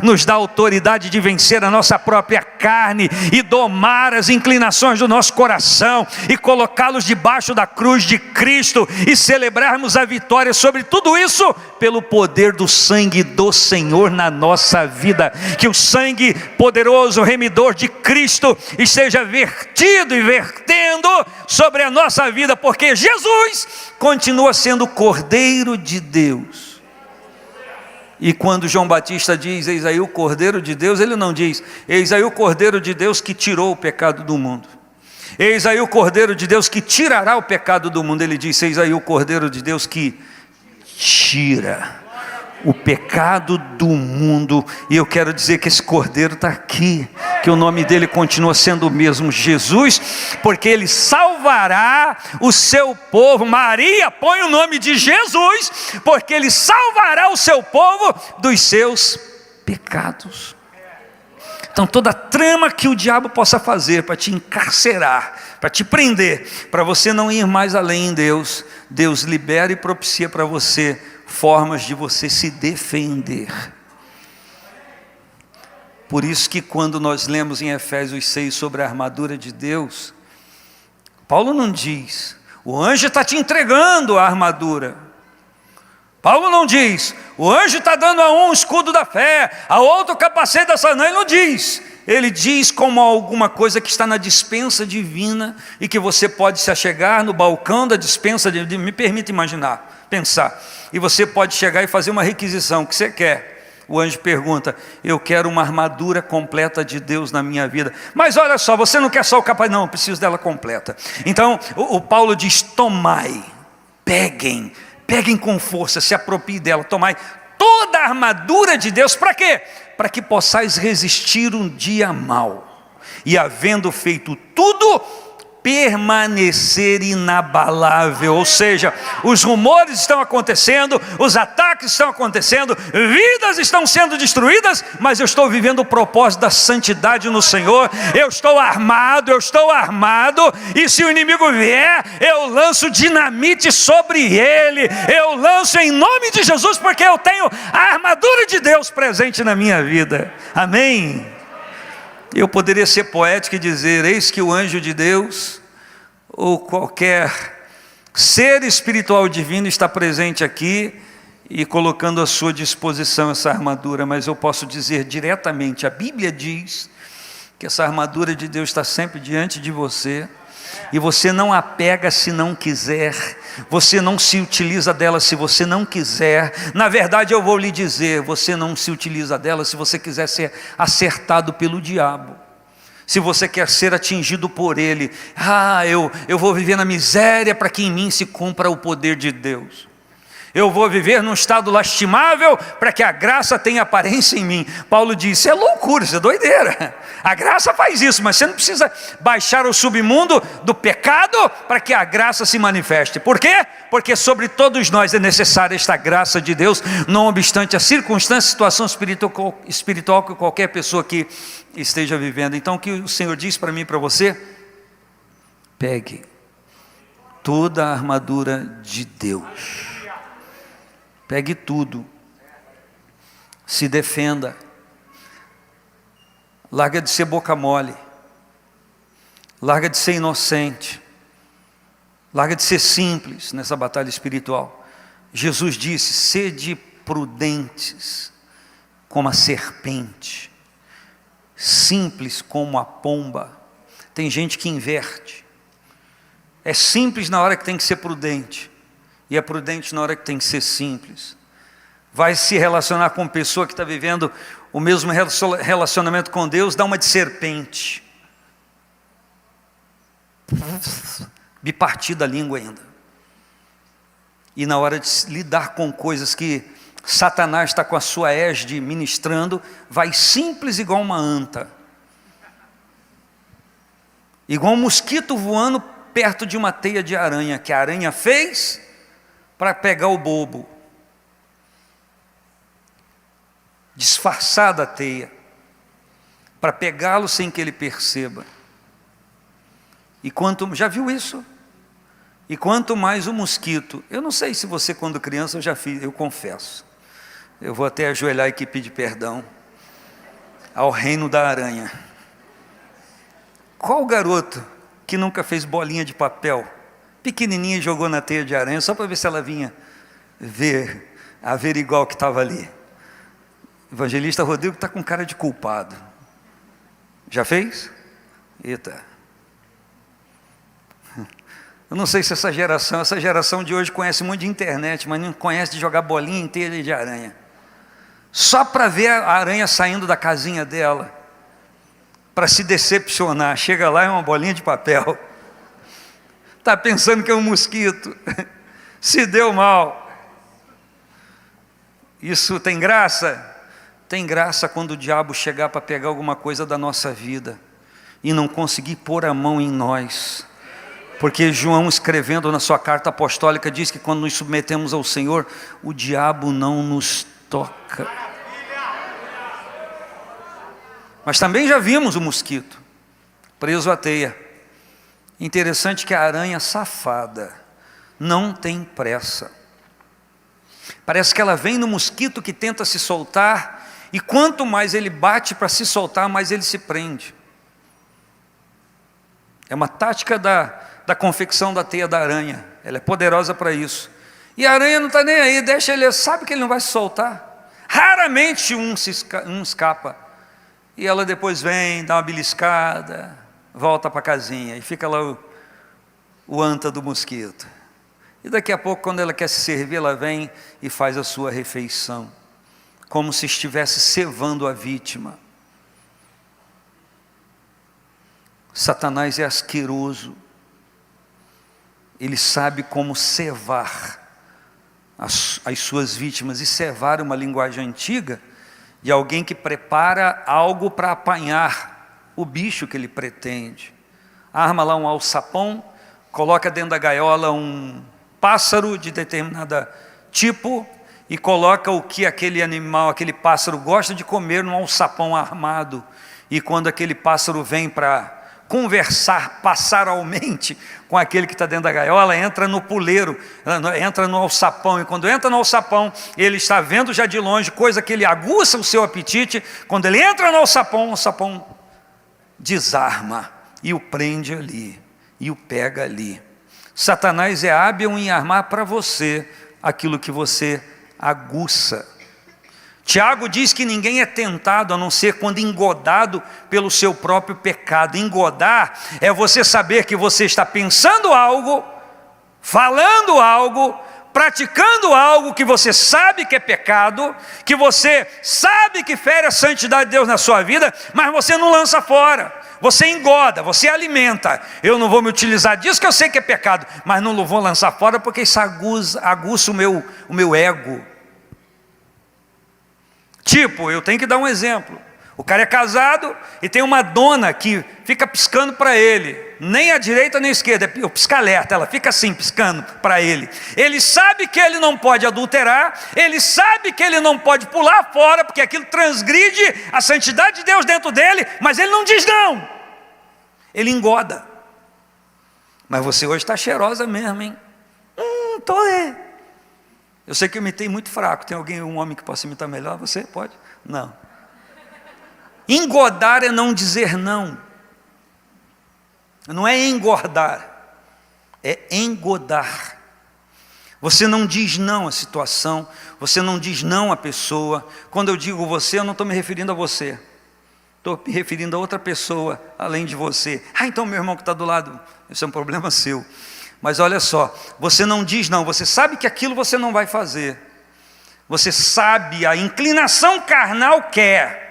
nos dá autoridade de vencer a nossa própria carne e domar as inclinações do nosso coração e colocá-los debaixo da cruz de Cristo e celebrarmos a vitória sobre tudo isso pelo poder do sangue do Senhor na nossa vida. Que o sangue poderoso, remidor de Cristo esteja vertido e vertendo sobre a nossa vida, porque Jesus continua sendo o Cordeiro de Deus. E quando João Batista diz, eis aí o Cordeiro de Deus, ele não diz, eis aí o Cordeiro de Deus que tirou o pecado do mundo. Eis aí o Cordeiro de Deus que tirará o pecado do mundo. Ele diz, eis aí o Cordeiro de Deus que tira o pecado do mundo. E eu quero dizer que esse Cordeiro está aqui, que o nome dele continua sendo o mesmo, Jesus, porque ele salvará o seu povo. Maria põe o nome de Jesus, porque ele salvará o seu povo dos seus pecados. Então toda trama que o diabo possa fazer para te encarcerar, para te prender, para você não ir mais além em Deus, Deus libera e propicia para você formas de você se defender. Por isso que quando nós lemos em Efésios 6 sobre a armadura de Deus, Paulo não diz, o anjo está te entregando a armadura. Paulo não diz, o anjo está dando a um escudo da fé, a outro o capacete da salvação. Ele não diz. Ele diz como alguma coisa que está na dispensa divina e que você pode se achegar no balcão da dispensa divina. Me permita imaginar, pensar. E você pode chegar e fazer uma requisição, o que você quer? O anjo pergunta, eu quero uma armadura completa de Deus na minha vida. Mas olha só, você não quer só o capacete? Não, eu preciso dela completa. Então o Paulo diz, tomai, peguem com força, se aproprie dela, tomai toda a armadura de Deus. Para quê? Para que possais resistir um dia mau, e havendo feito tudo, permanecer inabalável. Ou seja, os rumores estão acontecendo, os ataques estão acontecendo, vidas estão sendo destruídas, mas eu estou vivendo o propósito da santidade no Senhor. Eu estou armado, e se o inimigo vier, eu lanço dinamite sobre ele, eu lanço em nome de Jesus, porque eu tenho a armadura de Deus presente na minha vida. Amém? Eu poderia ser poético e dizer, eis que o anjo de Deus, ou qualquer ser espiritual divino está presente aqui, e colocando à sua disposição essa armadura. Mas eu posso dizer diretamente, a Bíblia diz, que essa armadura de Deus está sempre diante de você, e você não a pega se não quiser, você não se utiliza dela se você não quiser. Na verdade eu vou lhe dizer, você não se utiliza dela se você quiser ser acertado pelo diabo, se você quer ser atingido por ele. Eu vou viver na miséria para que em mim se cumpra o poder de Deus. Eu vou viver num estado lastimável para que a graça tenha aparência em mim. Paulo disse, é loucura, isso é doideira. A graça faz isso, mas você não precisa baixar ao submundo do pecado para que a graça se manifeste. Por quê? Porque sobre todos nós é necessária esta graça de Deus, não obstante a circunstância, situação espiritual que qualquer pessoa aqui esteja vivendo. Então o que o Senhor diz para mim e para você? Pegue toda a armadura de Deus. Pegue tudo, se defenda, larga de ser boca mole, larga de ser inocente, larga de ser simples nessa batalha espiritual. Jesus disse, sede prudentes como a serpente, simples como a pomba. Tem gente que inverte, é simples na hora que tem que ser prudente, e é prudente na hora que tem que ser simples. Vai se relacionar com uma pessoa que está vivendo o mesmo relacionamento com Deus, dá uma de serpente. Bipartida a língua ainda. E na hora de lidar com coisas que Satanás está com a sua égide ministrando, vai simples igual uma anta. Igual um mosquito voando perto de uma teia de aranha, que a aranha fez para pegar o bobo, disfarçar da teia, para pegá-lo sem que ele perceba. E já viu isso? E quanto mais o mosquito, eu não sei se você quando criança eu já fiz, eu confesso, eu vou até ajoelhar aqui e pedir perdão ao reino da aranha. Qual garoto que nunca fez bolinha de papel pequenininha e jogou na teia de aranha, só para ver se ela vinha averiguar o que estava ali? O evangelista Rodrigo está com cara de culpado. Já fez? Eita. Eu não sei se essa geração de hoje conhece muito de internet, mas não conhece de jogar bolinha em teia de aranha. Só para ver a aranha saindo da casinha dela, para se decepcionar. Chega lá, é uma bolinha de papel. Está pensando que é um mosquito, se deu mal. Isso tem graça? Tem graça quando o diabo chegar para pegar alguma coisa da nossa vida e não conseguir pôr a mão em nós. Porque João, escrevendo na sua carta apostólica, diz que quando nos submetemos ao Senhor, o diabo não nos toca. Mas também já vimos o mosquito preso à teia. Interessante que a aranha safada não tem pressa. Parece que ela vem no mosquito que tenta se soltar, e quanto mais ele bate para se soltar, mais ele se prende. É uma tática da confecção da teia da aranha. Ela é poderosa para isso. E a aranha não está nem aí, deixa ele, sabe que ele não vai se soltar. Raramente um escapa. E ela depois vem, dá uma beliscada, volta para a casinha, e fica lá o anta do mosquito. E daqui a pouco, quando ela quer se servir, ela vem e faz a sua refeição, como se estivesse cevando a vítima. Satanás é asqueroso. Ele sabe como cevar as suas vítimas. E cevar é uma linguagem antiga de alguém que prepara algo para apanhar o bicho que ele pretende. Arma lá um alçapão, coloca dentro da gaiola um pássaro de determinado tipo e coloca o que aquele animal, aquele pássaro gosta de comer num alçapão armado. E quando aquele pássaro vem para conversar pastoralmente com aquele que está dentro da gaiola, entra no puleiro, entra no alçapão, e quando entra no alçapão, ele está vendo já de longe, coisa que ele aguça o seu apetite. Quando ele entra no alçapão, o alçapão desarma e o prende ali, e o pega ali. Satanás é hábil em armar para você aquilo que você aguça. Tiago diz que ninguém é tentado a não ser quando engodado pelo seu próprio pecado. Engodar é você saber que você está pensando algo, falando algo, praticando algo que você sabe que é pecado, que você sabe que fere a santidade de Deus na sua vida, mas você não lança fora, você engoda, você alimenta. Eu não vou me utilizar disso que eu sei que é pecado, mas não vou lançar fora porque isso aguça o meu ego. Tipo, eu tenho que dar um exemplo. O cara é casado e tem uma dona que fica piscando para ele, nem à direita nem à esquerda, o pisca-alerta, ela fica assim piscando para ele. Ele sabe que ele não pode adulterar, ele sabe que ele não pode pular fora, porque aquilo transgride a santidade de Deus dentro dele, mas ele não diz não, ele engoda. Mas você hoje está cheirosa mesmo, hein? Eu sei que eu imitei muito fraco. Tem alguém, um homem que possa imitar melhor? Você pode? Não. Engodar é não dizer não. Não é engordar, é engodar. Você não diz não à situação, você não diz não à pessoa. Quando eu digo você, eu não estou me referindo a você, estou me referindo a outra pessoa além de você. Então meu irmão que está do lado, isso é um problema seu. Mas olha só, você não diz não, você sabe que aquilo você não vai fazer. Você sabe, a inclinação carnal quer.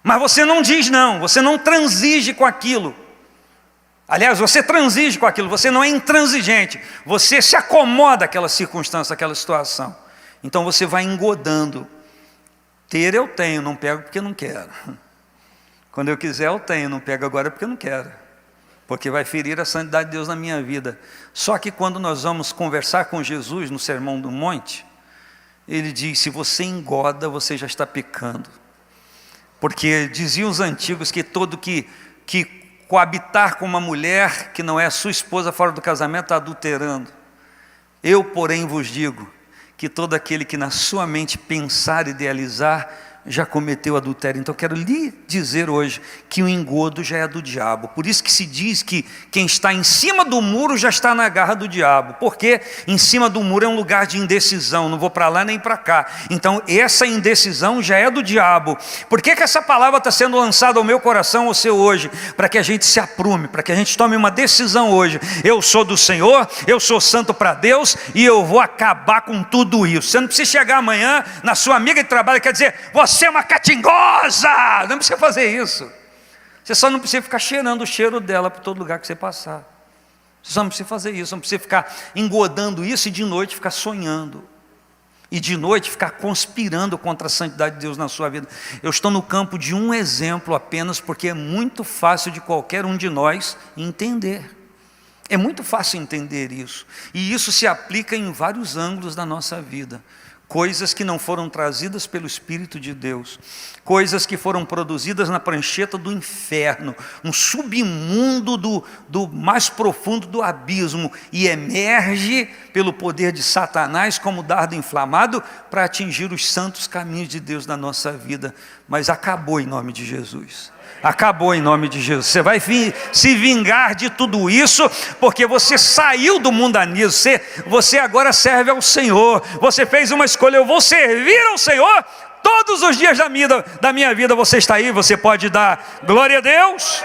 Mas você não diz não, você não transige com aquilo. Aliás, você transige com aquilo, você não é intransigente. Você se acomoda àquela circunstância, àquela situação. Então você vai engodando. Ter eu tenho, não pego porque não quero. Quando eu quiser eu tenho, não pego agora porque eu não quero. Porque vai ferir a santidade de Deus na minha vida. Só que quando nós vamos conversar com Jesus no Sermão do Monte, ele diz, se você engoda, você já está pecando. Porque diziam os antigos que todo que coabitar com uma mulher que não é sua esposa fora do casamento está adulterando. Eu, porém, vos digo que todo aquele que na sua mente pensar e idealizar já cometeu adultério. Então eu quero lhe dizer hoje que o engodo já é do diabo. Por isso que se diz que quem está em cima do muro já está na garra do diabo. Porque em cima do muro é um lugar de indecisão, não vou para lá nem para cá. Então essa indecisão já é do diabo. Por que essa palavra está sendo lançada ao meu coração, ao seu hoje? Para que a gente se aprume, para que a gente tome uma decisão hoje. Eu sou do Senhor, eu sou santo para Deus e eu vou acabar com tudo isso. Você não precisa chegar amanhã na sua amiga de trabalho e quer dizer, você é uma catingosa, não precisa fazer isso. Você só não precisa ficar cheirando o cheiro dela por todo lugar que você passar. Você só não precisa fazer isso, não precisa ficar engodando isso e de noite ficar sonhando. E de noite ficar conspirando contra a santidade de Deus na sua vida. Eu estou no campo de um exemplo apenas, porque é muito fácil de qualquer um de nós entender. É muito fácil entender isso. E isso se aplica em vários ângulos da nossa vida. Coisas que não foram trazidas pelo Espírito de Deus, coisas que foram produzidas na prancheta do inferno, um submundo do mais profundo do abismo, e emerge pelo poder de Satanás como dardo inflamado para atingir os santos caminhos de Deus na nossa vida. Mas acabou em nome de Jesus. Acabou em nome de Jesus. Você vai se vingar de tudo isso, porque você saiu do mundanismo, você agora serve ao Senhor. Você fez uma escolha, eu vou servir ao Senhor todos os dias da minha vida. Você está aí, você pode dar glória a Deus.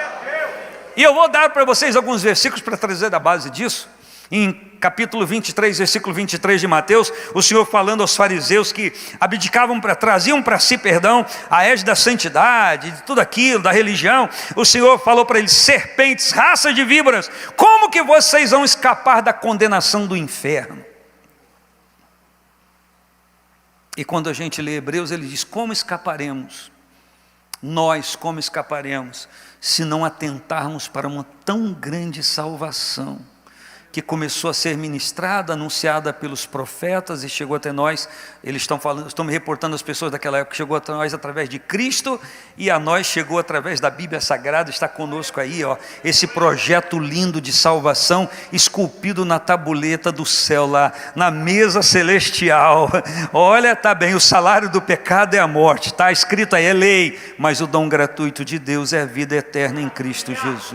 E eu vou dar para vocês alguns versículos para trazer da base disso. Em capítulo 23, versículo 23 de Mateus, o Senhor falando aos fariseus que traziam para si, a égide da santidade, de tudo aquilo, da religião. O Senhor falou para eles, serpentes, raça de víboras, como que vocês vão escapar da condenação do inferno? E quando a gente lê Hebreus, ele diz, como escaparemos? Nós como escaparemos, se não atentarmos para uma tão grande salvação, que começou a ser ministrada, anunciada pelos profetas e chegou até nós. Eles estão me reportando as pessoas daquela época, chegou até nós através de Cristo, e a nós chegou através da Bíblia Sagrada. Está conosco aí, esse projeto lindo de salvação, esculpido na tabuleta do céu, lá na mesa celestial. Olha, tá bem, o salário do pecado é a morte, está escrito aí, é lei, mas o dom gratuito de Deus é a vida eterna em Cristo Jesus.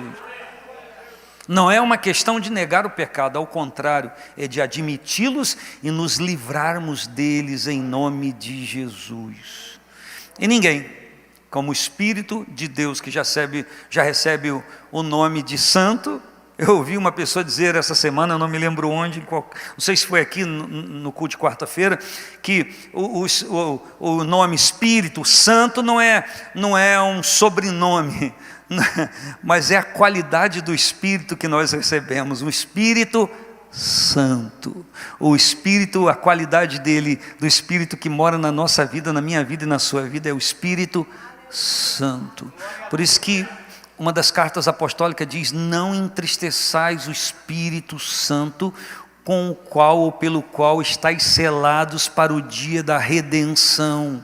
Não é uma questão de negar o pecado, ao contrário, é de admiti-los e nos livrarmos deles em nome de Jesus. E ninguém, como o Espírito de Deus, que já recebe o nome de santo, Eu ouvi uma pessoa dizer essa semana, eu não me lembro onde, não sei se foi aqui no culto de quarta-feira, que o nome Espírito Santo não é um sobrenome, mas é a qualidade do Espírito que nós recebemos, o Espírito Santo. O Espírito, a qualidade dele, do Espírito que mora na nossa vida, na minha vida e na sua vida, é o Espírito Santo. Por isso que uma das cartas apostólicas diz: não entristeçais o Espírito Santo, com o qual ou pelo qual estáis selados para o dia da redenção.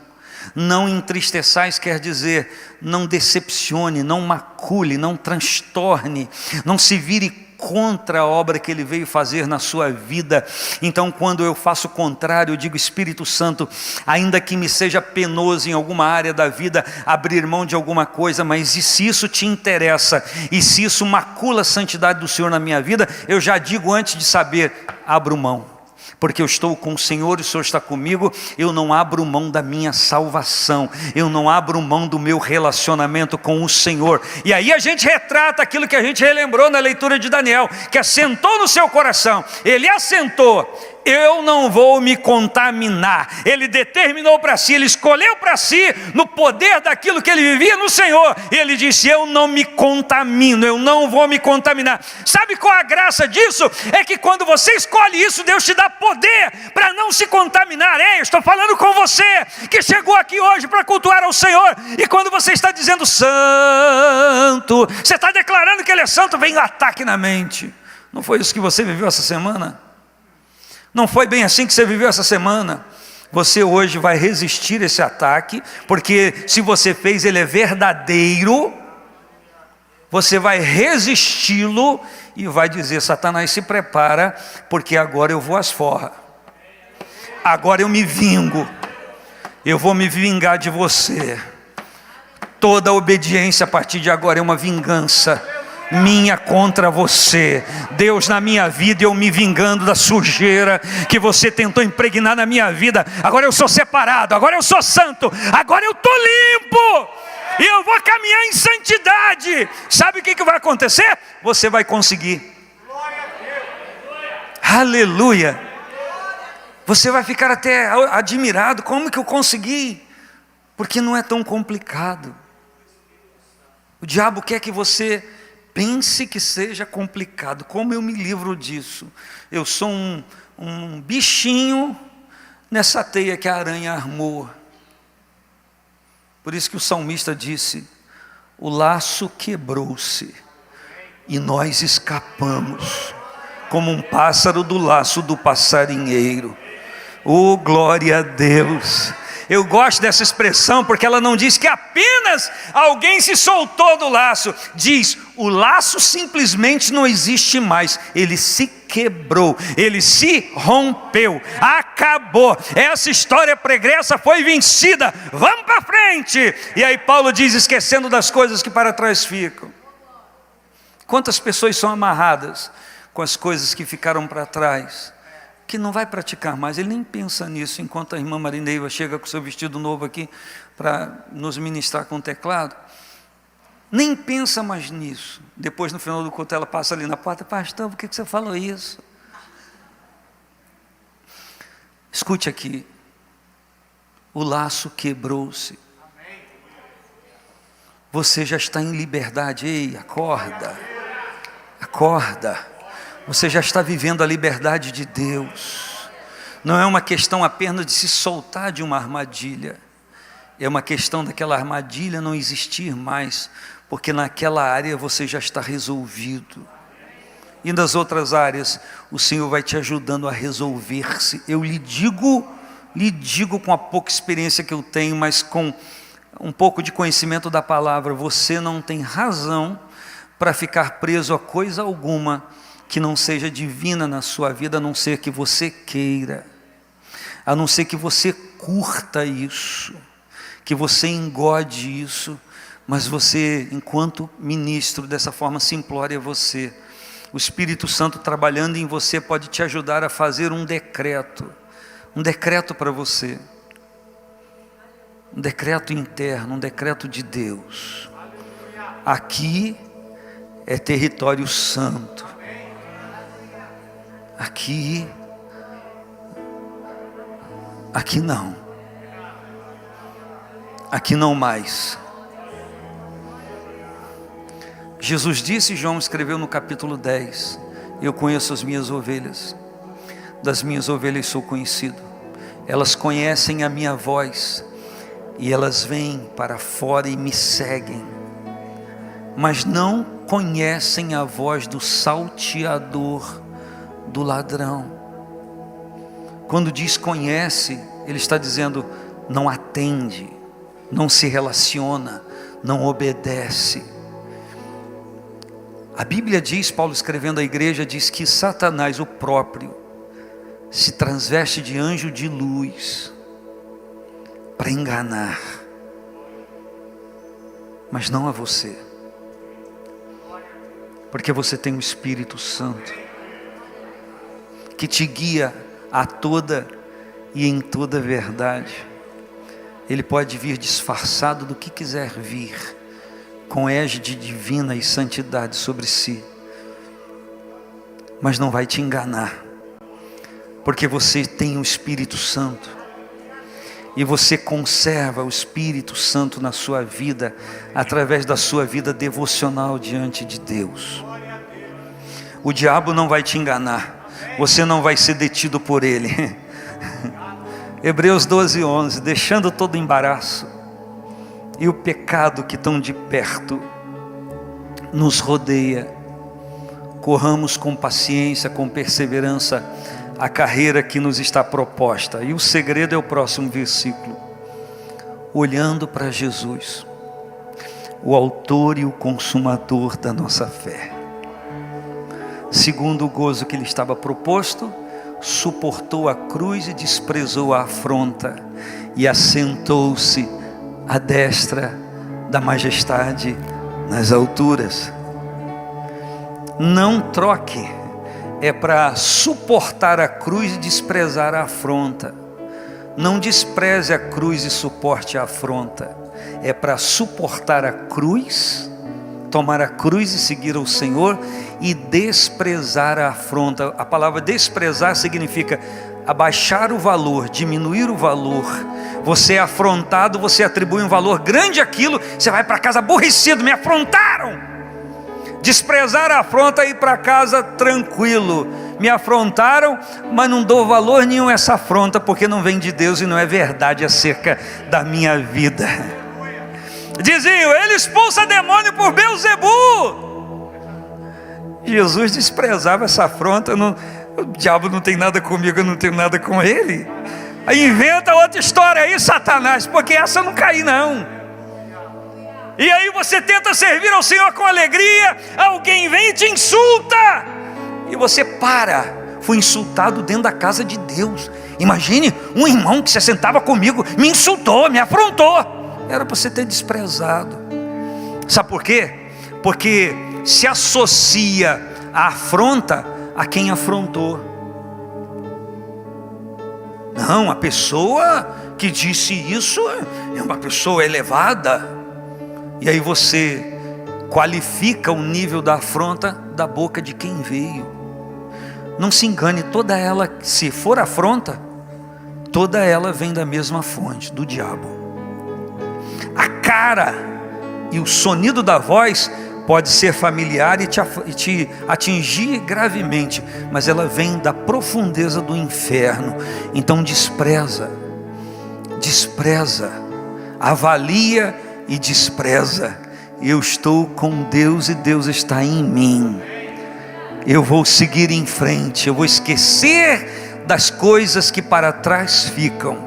Não entristeçais quer dizer, não decepcione, não macule, não transtorne, não se vire contra a obra que Ele veio fazer na sua vida. Então, quando eu faço o contrário, eu digo: Espírito Santo, ainda que me seja penoso em alguma área da vida abrir mão de alguma coisa, mas e se isso te interessa, e se isso macula a santidade do Senhor na minha vida, eu já digo antes de saber: abro mão. Porque eu estou com o Senhor e o Senhor está comigo, eu não abro mão da minha salvação, eu não abro mão do meu relacionamento com o Senhor. E aí a gente retrata aquilo que a gente relembrou na leitura de Daniel, que assentou no seu coração, ele assentou: eu não vou me contaminar. Ele determinou para si, ele escolheu para si, no poder daquilo que ele vivia no Senhor, ele disse: eu não me contamino, eu não vou me contaminar. Sabe qual a graça disso? É que quando você escolhe isso, Deus te dá poder para não se contaminar. Ei, eu estou falando com você que chegou aqui hoje para cultuar ao Senhor, e quando você está dizendo santo, você está declarando que Ele é santo, vem um ataque na mente. Não foi isso que você viveu essa semana? Não foi bem assim que você viveu essa semana? Você hoje vai resistir esse ataque, porque se você fez ele é verdadeiro, você vai resisti-lo e vai dizer: Satanás, se prepara, porque agora eu vou às forras, agora eu me vingo, eu vou me vingar de você. Toda obediência a partir de agora é uma vingança minha contra você. Deus na minha vida, eu me vingando da sujeira que você tentou impregnar na minha vida. Agora eu sou separado, agora eu sou santo, agora eu estou limpo, e eu vou caminhar em santidade. Sabe o que vai acontecer? Você vai conseguir. Aleluia. Você vai ficar até admirado: como que eu consegui? Porque não é tão complicado. O diabo quer que você pense que seja complicado. Como eu me livro disso? Eu sou um bichinho nessa teia que a aranha armou. Por isso que o salmista disse: o laço quebrou-se e nós escapamos, como um pássaro do laço do passarinheiro. Oh, glória a Deus! Eu gosto dessa expressão, porque ela não diz que apenas alguém se soltou do laço. Diz: o laço simplesmente não existe mais. Ele se quebrou, ele se rompeu, acabou. Essa história pregressa foi vencida. Vamos para frente. E aí Paulo diz: esquecendo das coisas que para trás ficam. Quantas pessoas são amarradas com as coisas que ficaram para trás, que não vai praticar mais? Ele nem pensa nisso. Enquanto a irmã Marineiva chega com seu vestido novo aqui para nos ministrar com o teclado, nem pensa mais nisso. Depois, no final do culto, ela passa ali na porta: pastor, por que você falou isso? Escute aqui: o laço quebrou-se, você já está em liberdade. Ei, acorda, acorda. Você já está vivendo a liberdade de Deus. Não é uma questão apenas de se soltar de uma armadilha, é uma questão daquela armadilha não existir mais, porque naquela área você já está resolvido. E nas outras áreas, o Senhor vai te ajudando a resolver-se. Eu lhe digo com a pouca experiência que eu tenho, mas com um pouco de conhecimento da palavra: você não tem razão para ficar preso a coisa alguma que não seja divina na sua vida, a não ser que você queira, a não ser que você curta isso, que você engode isso. Mas você, enquanto ministro, dessa forma simplória, você, o Espírito Santo trabalhando em você, pode te ajudar a fazer um decreto para você, um decreto interno, um decreto de Deus. Aqui é território santo. Aqui não. Aqui não mais. Jesus disse, João escreveu no capítulo 10, eu conheço as minhas ovelhas, das minhas ovelhas sou conhecido, elas conhecem a minha voz, e elas vêm para fora e me seguem, mas não conhecem a voz do salteador, do ladrão. Quando diz conhece, ele está dizendo não atende, não se relaciona, não obedece. A Bíblia diz, Paulo escrevendo à igreja, diz que Satanás, o próprio, se transveste de anjo de luz para enganar, mas não a você, porque você tem o Espírito Santo que te guia a toda e em toda verdade. Ele pode vir disfarçado do que quiser vir, com égide divina e santidade sobre si, mas não vai te enganar, porque você tem o Espírito Santo, e você conserva o Espírito Santo na sua vida, através da sua vida devocional diante de Deus. O diabo não vai te enganar, você não vai ser detido por ele. Hebreus 12:11, deixando todo embaraço e o pecado que tão de perto nos rodeia, corramos com paciência, com perseverança a carreira que nos está proposta. E o segredo é o próximo versículo: olhando para Jesus, o autor e o consumador da nossa fé. Segundo o gozo que lhe estava proposto, suportou a cruz e desprezou a afronta, e assentou-se à destra da majestade nas alturas. Não troque, é para suportar a cruz e desprezar a afronta. Não despreze a cruz e suporte a afronta, é para suportar a cruz, tomar a cruz e seguir ao Senhor, e desprezar a afronta. A palavra desprezar significa abaixar o valor, diminuir o valor. Você é afrontado, você atribui um valor grande àquilo, você vai para casa aborrecido, me afrontaram. Desprezar a afronta e ir para casa tranquilo. Me afrontaram, mas não dou valor nenhum a essa afronta, porque não vem de Deus e não é verdade acerca da minha vida. Diziam, ele expulsa demônio por Beelzebu. Jesus desprezava essa afronta. O diabo não tem nada comigo, eu não tenho nada com ele. Aí inventa outra história aí, Satanás, porque essa eu não caí não. E aí você tenta servir ao Senhor com alegria, alguém vem e te insulta, e você para. Fui insultado dentro da casa de Deus. Imagine, um irmão que se sentava comigo me insultou, me afrontou. Era para você ter desprezado. Sabe por quê? Porque se associa a afronta a quem afrontou. Não, a pessoa que disse isso é uma pessoa elevada. E aí você qualifica o nível da afronta da boca de quem veio. Não se engane, toda ela, se for afronta, toda ela vem da mesma fonte, do diabo. A cara e o sonido da voz pode ser familiar e te atingir gravemente, mas ela vem da profundeza do inferno. Então despreza, avalia e despreza. Eu estou com Deus e Deus está em mim. Eu vou seguir em frente, eu vou esquecer das coisas que para trás ficam,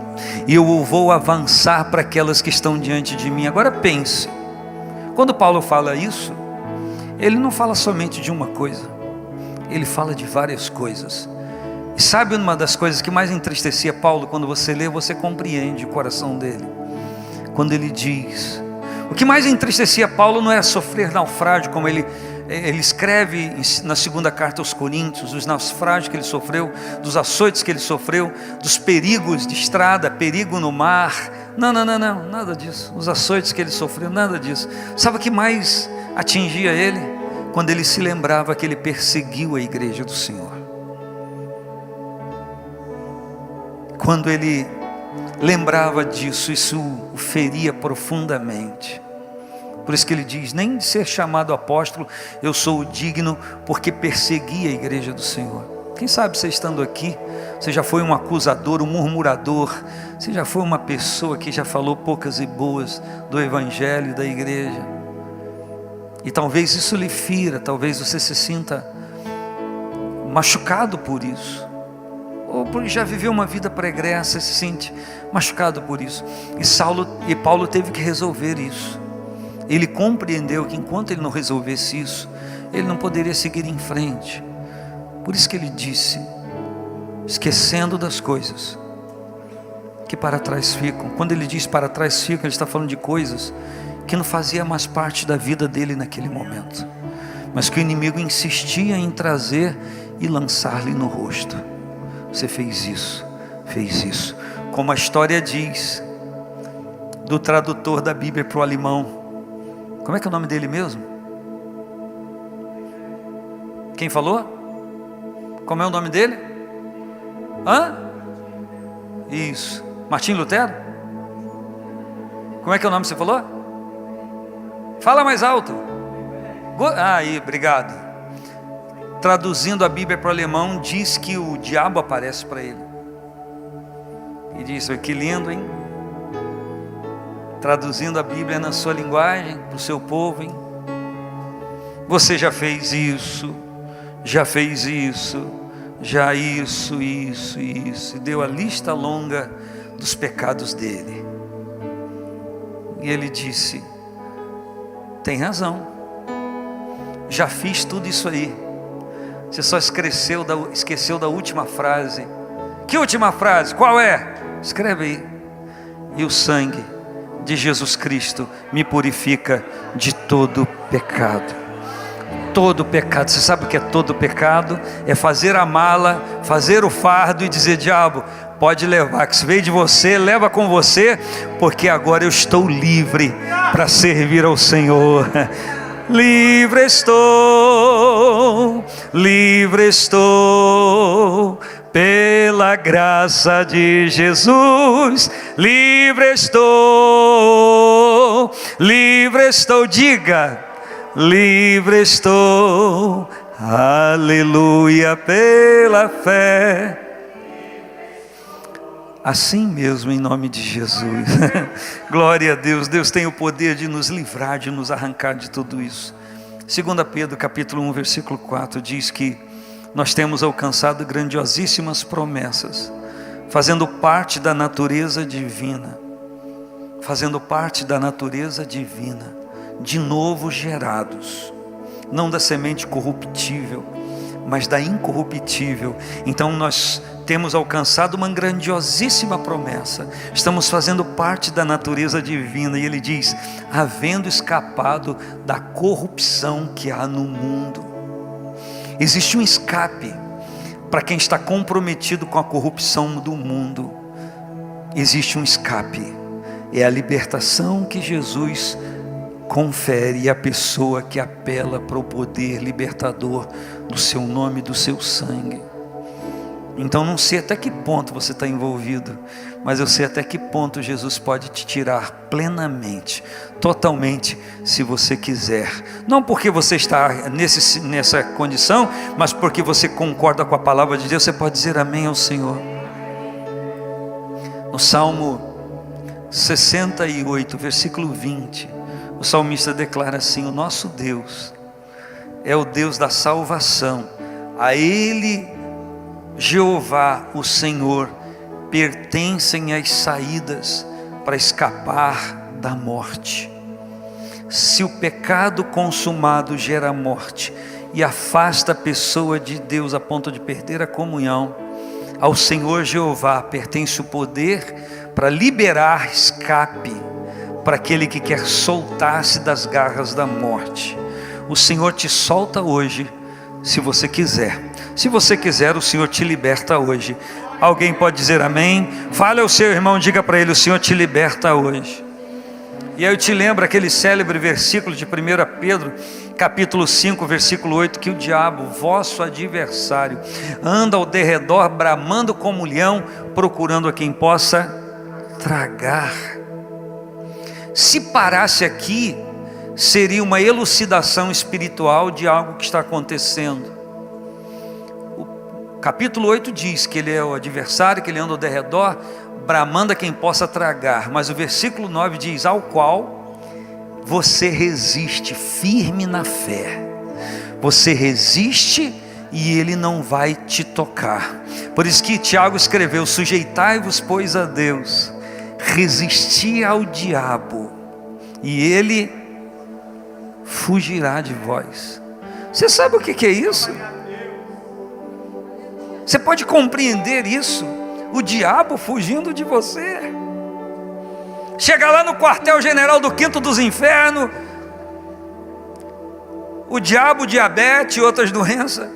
e eu vou avançar para aquelas que estão diante de mim. Agora pense, quando Paulo fala isso, ele não fala somente de uma coisa, ele fala de várias coisas. E sabe uma das coisas que mais entristecia Paulo? Quando você lê, você compreende o coração dele. Quando ele diz, o que mais entristecia Paulo não é sofrer naufrágio, como ele escreve na segunda carta aos Coríntios, dos naufrágios que ele sofreu, dos açoites que ele sofreu, dos perigos de estrada, perigo no mar. Não, nada disso. Os açoites que ele sofreu, nada disso. Sabe o que mais atingia ele? quando ele se lembrava que ele perseguiu a igreja do Senhor. Quando ele lembrava disso, isso o feria profundamente. Por isso que ele diz: nem de ser chamado apóstolo eu sou digno, porque persegui a igreja do Senhor. Quem sabe você estando aqui, você já foi um acusador, um murmurador, você já foi uma pessoa que já falou poucas e boas do evangelho, da igreja, e talvez isso lhe fira, talvez você se sinta machucado por isso, ou porque já viveu uma vida pregressa e se sente machucado por isso. E Paulo teve que resolver isso. Ele compreendeu que enquanto ele não resolvesse isso, ele não poderia seguir em frente. Por isso que ele disse: esquecendo das coisas que para trás ficam. Quando ele diz para trás ficam, ele está falando de coisas que não fazia mais parte da vida dele naquele momento, mas que o inimigo insistia em trazer e lançar-lhe no rosto. Você fez isso, como a história diz do tradutor da Bíblia para o alemão. Como é que é o nome dele mesmo? Quem falou? Como é o nome dele? Isso, Martinho Lutero? Como é que é o nome que você falou? Fala mais alto. Aí, obrigado. Traduzindo a Bíblia para o alemão, diz que o diabo aparece para ele e diz: que lindo, hein? Traduzindo a Bíblia na sua linguagem, para o seu povo, hein? Você já fez isso, já fez isso, já isso, e deu a lista longa dos pecados dele. E ele disse: tem razão, já fiz tudo isso aí. Você só esqueceu da última frase. Que última frase? Qual é? Escreve aí: e o sangue de Jesus Cristo me purifica de todo pecado. Todo pecado. Você sabe o que é todo pecado? É fazer a mala, fazer o fardo e dizer: diabo, pode levar, que se veio de você, leva com você, porque agora eu estou livre para servir ao Senhor. Livre estou, pela graça de Jesus. Livre estou, diga: livre estou, aleluia, pela fé. Assim mesmo, em nome de Jesus. Glória a Deus. Deus tem o poder de nos livrar, de nos arrancar de tudo isso. 2 Pedro capítulo 1 versículo 4 diz que nós temos alcançado grandiosíssimas promessas, fazendo parte da natureza divina, de novo gerados, não da semente corruptível, mas da incorruptível. Então nós temos alcançado uma grandiosíssima promessa, estamos fazendo parte da natureza divina. E ele diz: havendo escapado da corrupção que há no mundo. Existe um escape para quem está comprometido com a corrupção do mundo. Existe um escape, é a libertação que Jesus confere à pessoa que apela para o poder libertador do seu nome, do seu sangue. Então não sei até que ponto você está envolvido, mas eu sei até que ponto Jesus pode te tirar plenamente, totalmente, se você quiser. Não porque você está nessa condição, mas porque você concorda com a palavra de Deus. Você pode dizer amém ao Senhor. No Salmo 68, versículo 20, o salmista declara assim: o nosso Deus é o Deus da salvação, a Ele, Jeová, o Senhor, pertencem as saídas para escapar da morte. Se o pecado consumado gera morte e afasta a pessoa de Deus a ponto de perder a comunhão, ao Senhor Jeová pertence o poder para liberar escape para aquele que quer soltar-se das garras da morte. O Senhor te solta hoje, se você quiser. Se você quiser, o Senhor te liberta hoje. Alguém pode dizer amém? Fale ao seu irmão, diga para ele: o Senhor te liberta hoje. E aí eu te lembro aquele célebre versículo de 1 Pedro, capítulo 5, versículo 8, que o diabo, vosso adversário, anda ao derredor, bramando como leão, procurando a quem possa tragar. Se parasse aqui, seria uma elucidação espiritual de algo que está acontecendo. O capítulo 8 diz que ele é o adversário, que ele anda ao derredor, bramando a quem possa tragar. Mas o versículo 9 diz: ao qual você resiste firme na fé. Você resiste e ele não vai te tocar. Por isso que Tiago escreveu: sujeitai-vos, pois, a Deus, resisti ao diabo, e ele fugirá de vós. Você sabe o que é isso? Você pode compreender isso? O diabo fugindo de você. Chega lá no quartel-general do quinto dos infernos, o diabo, diabetes e outras doenças,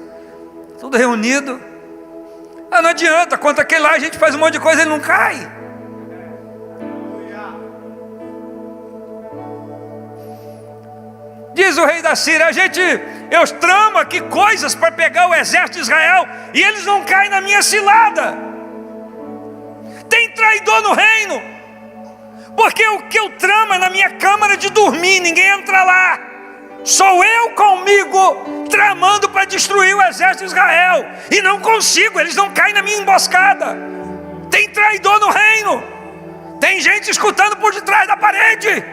tudo reunido. Não adianta, contra aquele lá a gente faz um monte de coisa, ele não cai. Diz o rei da Síria: eu tramo aqui coisas para pegar o exército de Israel, e eles não caem na minha cilada. Tem traidor no reino, porque o que eu tramo é na minha câmara de dormir, ninguém entra lá. Sou eu comigo tramando para destruir o exército de Israel, e não consigo, eles não caem na minha emboscada. Tem traidor no reino, tem gente escutando por detrás da parede.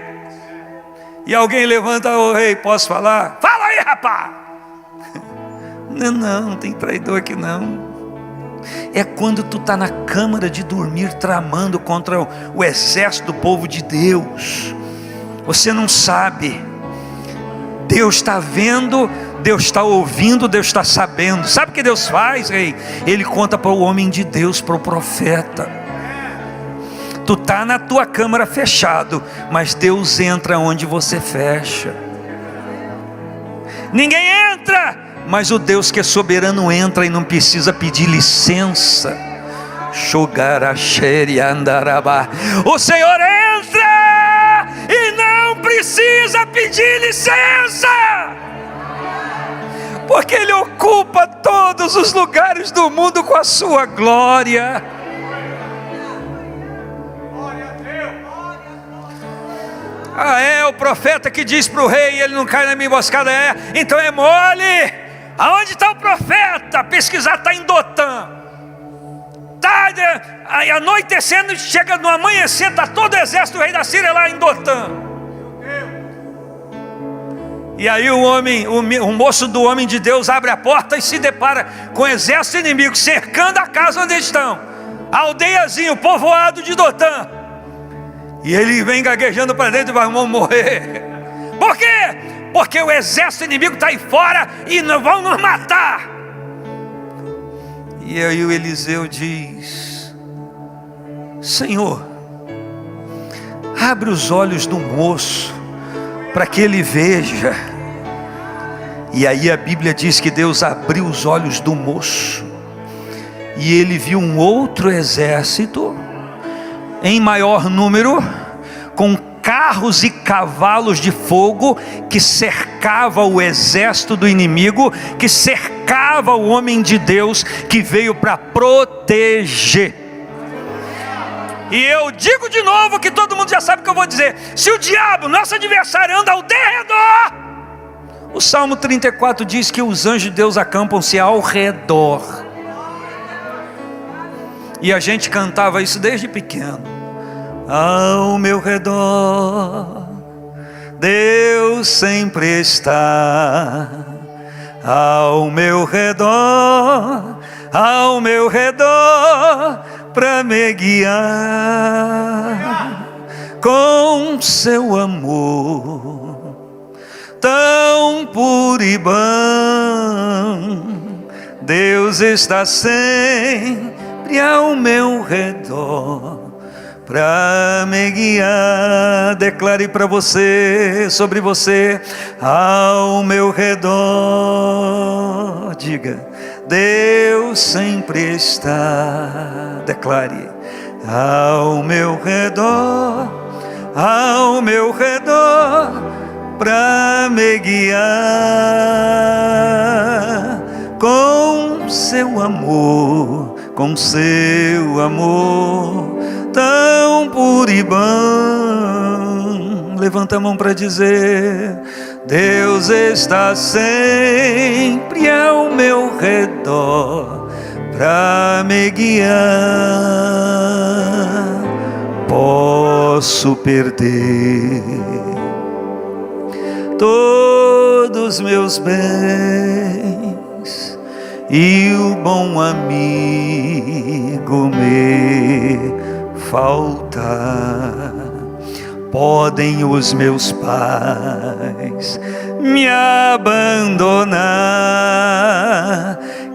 E alguém levanta: ô rei, posso falar? Fala aí, rapaz. Não tem traidor aqui não. É quando tu está na câmara de dormir tramando contra o exército do povo de Deus. Você não sabe. Deus está vendo, Deus está ouvindo, Deus está sabendo. Sabe o que Deus faz, rei? Ele conta para o homem de Deus, para o profeta. Tu está na tua câmara fechado, mas Deus entra onde você fecha. Ninguém entra, mas o Deus que é soberano entra e não precisa pedir licença. O Senhor entra e não precisa pedir licença, porque Ele ocupa todos os lugares do mundo com a sua glória. É o profeta que diz para o rei: ele não cai na minha emboscada. Então é mole. Aonde está o profeta? Pesquisar, está em Dotã. Aí anoitecendo, chega no amanhecer, está todo o exército do rei da Síria lá em Dotã. E aí o moço do homem de Deus abre a porta e se depara com o exército inimigo cercando a casa onde eles estão. A aldeiazinha, o povoado de Dotã. E ele vem gaguejando para dentro e vai: vamos morrer. Por quê? Porque o exército inimigo está aí fora e não vão nos matar. E aí o Eliseu diz: Senhor, abre os olhos do moço para que ele veja. E aí a Bíblia diz que Deus abriu os olhos do moço, e ele viu um outro exército em maior número, com carros e cavalos de fogo, que cercava o exército do inimigo, que cercava o homem de Deus, que veio para proteger. E eu digo de novo, que todo mundo já sabe o que eu vou dizer: se o diabo, nosso adversário, anda ao derredor, o Salmo 34 diz que os anjos de Deus acampam-se ao redor. E a gente cantava isso desde pequeno: ao meu redor Deus sempre está, ao meu redor para me guiar com seu amor tão puro e bom. Deus está sempre ao meu redor para me guiar. Declare para você, sobre você: ao meu redor. Diga: Deus sempre está. Declare: ao meu redor ao meu redor para me guiar com seu amor tão puro e bom. Levanta a mão para dizer: Deus está sempre ao meu redor para me guiar. Posso perder todos meus bens e o bom amigo me faltar. Podem os meus pais me abandonar,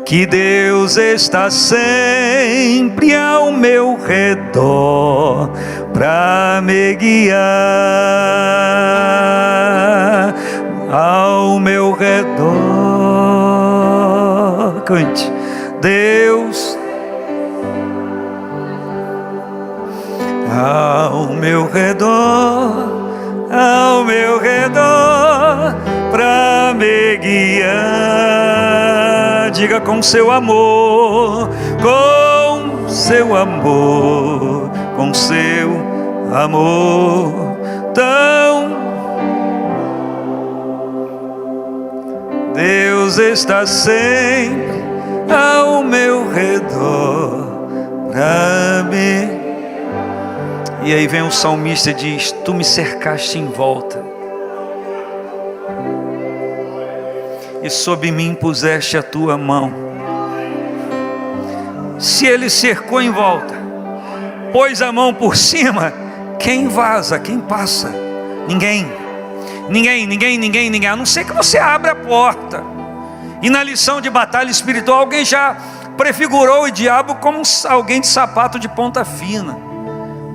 que Deus está sempre ao meu redor para me guiar. Ao meu redor, cante, Deus ao meu redor para me guiar. Diga: com seu amor tão. Deus está sempre ao meu redor para me. E aí vem o salmista e diz: tu me cercaste em volta e sob mim puseste a tua mão. Se ele cercou em volta, pôs a mão por cima, quem vaza, quem passa? Ninguém, a não ser que você abra a porta. E na lição de batalha espiritual, alguém já prefigurou o diabo como alguém de sapato de ponta fina.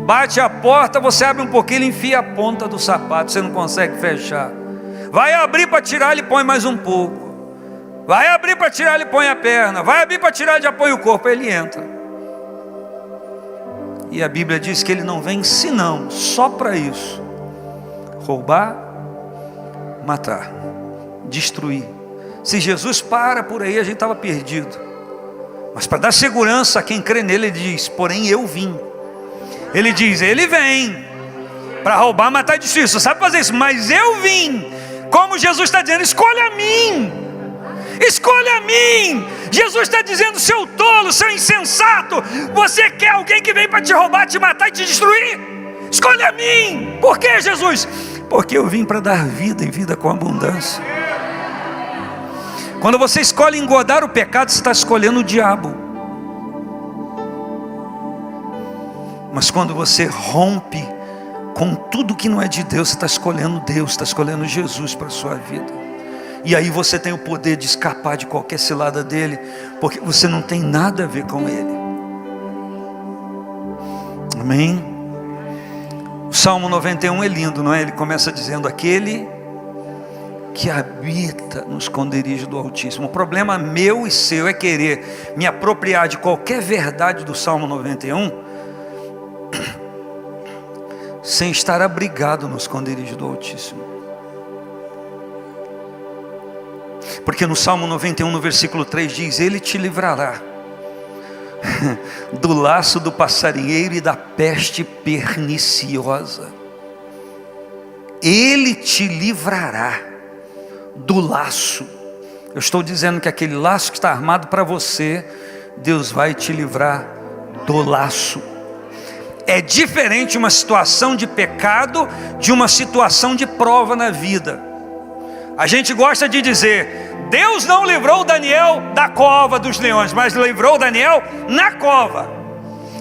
Bate a porta, você abre um pouquinho, ele enfia a ponta do sapato, você não consegue fechar. Vai abrir para tirar, ele põe mais um pouco. Vai abrir para tirar, ele põe a perna. Vai abrir para tirar, ele já põe o corpo, ele entra. E a Bíblia diz que ele não vem senão só para isso: roubar, matar, destruir. Se Jesus para por aí, a gente estava perdido. Mas para dar segurança a quem crê nele, ele diz: porém eu vim. Ele diz: ele vem para roubar, matar e destruir. Você sabe fazer isso, mas eu vim. Como Jesus está dizendo: escolha a mim. Escolha a mim. Jesus está dizendo: seu tolo, seu insensato, você quer alguém que vem para te roubar, te matar e te destruir? Escolha a mim. Por que, Jesus? Porque eu vim para dar vida e vida com abundância. Quando você escolhe engodar o pecado, você está escolhendo o diabo. Mas quando você rompe com tudo que não é de Deus, você está escolhendo Deus, está escolhendo Jesus para a sua vida. E aí você tem o poder de escapar de qualquer cilada dele, porque você não tem nada a ver com ele. Amém? O Salmo 91 é lindo, não é? Ele começa dizendo: aquele que habita no esconderijo do Altíssimo. O problema meu e seu é querer me apropriar de qualquer verdade do Salmo 91 sem estar abrigado no esconderijo do Altíssimo. Porque no Salmo 91, no versículo 3 diz: ele te livrará do laço do passarinheiro e da peste perniciosa. Ele te livrará do laço. Eu estou dizendo que aquele laço que está armado para você, Deus vai te livrar do laço. É diferente uma situação de pecado de uma situação de prova na vida. A gente gosta de dizer: Deus não livrou Daniel da cova dos leões, mas livrou Daniel na cova.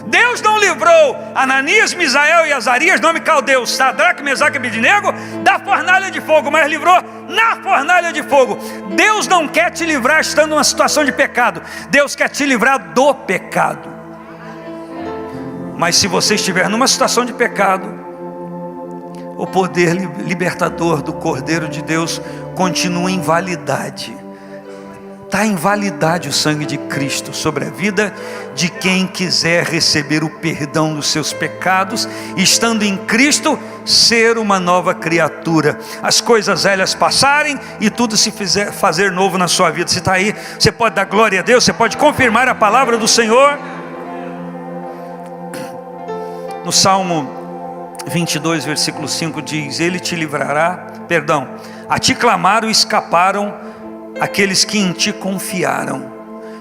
Deus não livrou Ananias, Misael e Azarias, nome caldeu, Sadraque, Mesaque e Abednego, da fornalha de fogo, mas livrou na fornalha de fogo. Deus não quer te livrar estando numa situação de pecado, Deus quer te livrar do pecado. Mas se você estiver numa situação de pecado, o poder libertador do Cordeiro de Deus continua em validade. Está em validade o sangue de Cristo sobre a vida de quem quiser receber o perdão dos seus pecados, estando em Cristo, ser uma nova criatura. As coisas velhas passarem e tudo se fazer novo na sua vida. Se está aí, você pode dar glória a Deus, você pode confirmar a palavra do Senhor. No Salmo 22, versículo 5 diz: Ele te livrará, a ti clamaram e escaparam aqueles que em ti confiaram,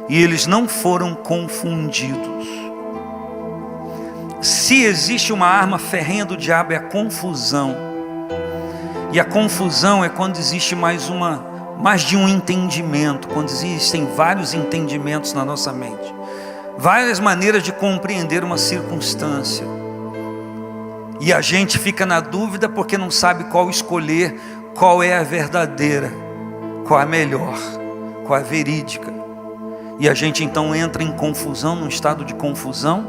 e eles não foram confundidos. Se existe uma arma ferrenha do diabo, é a confusão. E a confusão é quando existe mais de um entendimento, quando existem vários entendimentos na nossa mente, várias maneiras de compreender uma circunstância, e a gente fica na dúvida porque não sabe qual escolher, qual é a verdadeira, qual a melhor, qual a verídica. E a gente então entra em confusão, num estado de confusão,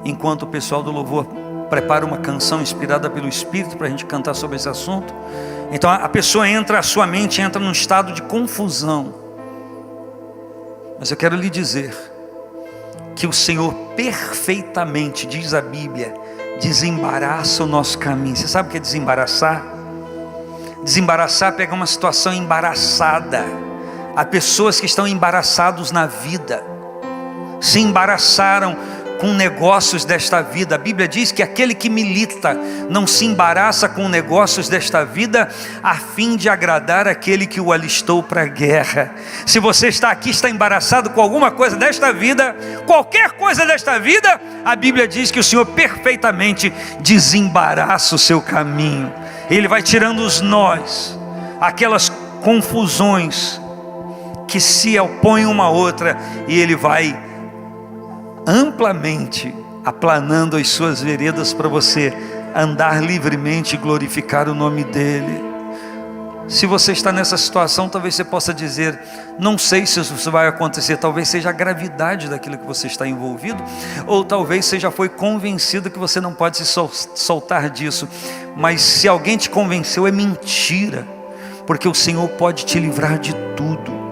enquanto o pessoal do louvor prepara uma canção inspirada pelo Espírito para a gente cantar sobre esse assunto. Então a sua mente entra num estado de confusão. Mas eu quero lhe dizer que o Senhor perfeitamente, diz a Bíblia, desembaraça o nosso caminho. Você sabe o que é desembaraçar? Desembaraçar, pegar uma situação embaraçada. Há pessoas que estão embaraçados na vida, se embaraçaram com negócios desta vida. A Bíblia diz que aquele que milita não se embaraça com negócios desta vida, a fim de agradar aquele que o alistou para a guerra. Se você está aqui, está embaraçado com alguma coisa desta vida, qualquer coisa desta vida, a Bíblia diz que o Senhor perfeitamente desembaraça o seu caminho. Ele vai tirando os nós, aquelas confusões que se opõem uma à outra, e Ele vai amplamente aplanando as suas veredas para você andar livremente e glorificar o nome dEle. Se você está nessa situação, talvez você possa dizer: não sei se isso vai acontecer. Talvez seja a gravidade daquilo que você está envolvido, ou talvez você já foi convencido que você não pode se soltar disso. Mas se alguém te convenceu, é mentira, porque o Senhor pode te livrar de tudo.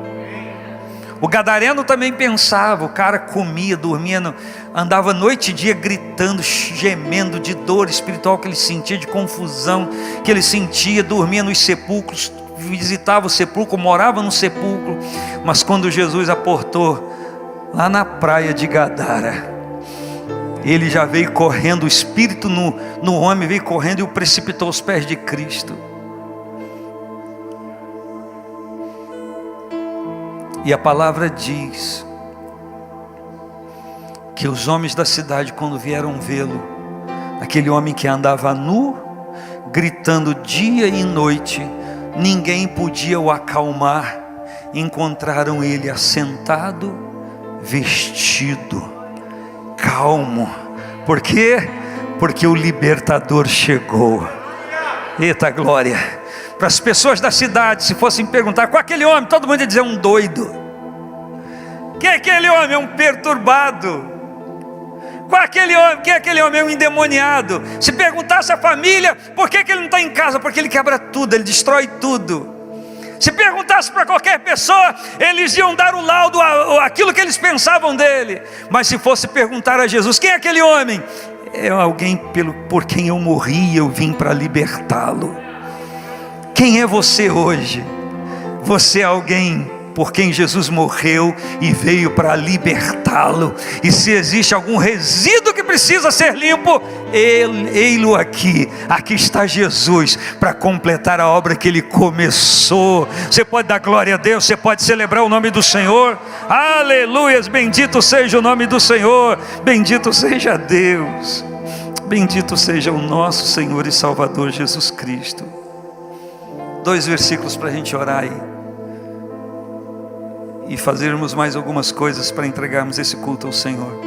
O gadareno também pensava, o cara comia, dormia, andava noite e dia gritando, gemendo de dor espiritual que ele sentia, de confusão que ele sentia, dormia nos sepulcros, visitava o sepulcro, morava no sepulcro. Mas quando Jesus aportou lá na praia de Gadara, ele já veio correndo, o Espírito no homem veio correndo e o precipitou aos pés de Cristo. E a palavra diz que os homens da cidade, quando vieram vê-lo, aquele homem que andava nu, gritando dia e noite, ninguém podia o acalmar, encontraram ele assentado, vestido, calmo. Por quê? Porque o libertador chegou. Eita glória! Para as pessoas da cidade, se fossem perguntar qual é aquele homem, todo mundo ia dizer: um doido. Quem é aquele homem? É um perturbado. Qual é aquele homem? Quem é aquele homem? É um endemoniado. Se perguntasse à família, por que ele não está em casa? Porque ele quebra tudo, ele destrói tudo. Se perguntasse para qualquer pessoa, eles iam dar o laudo, aquilo que eles pensavam dele. Mas se fosse perguntar a Jesus, quem é aquele homem? É alguém por quem eu morri, eu vim para libertá-lo. Quem é você hoje? Você é alguém por quem Jesus morreu e veio para libertá-lo. E se existe algum resíduo que precisa ser limpo, ei-lo aqui. Aqui está Jesus para completar a obra que Ele começou. Você pode dar glória a Deus, você pode celebrar o nome do Senhor. Aleluias, bendito seja o nome do Senhor, bendito seja Deus, bendito seja o nosso Senhor e Salvador Jesus Cristo. 2 versículos para a gente orar aí e fazermos mais algumas coisas para entregarmos esse culto ao Senhor.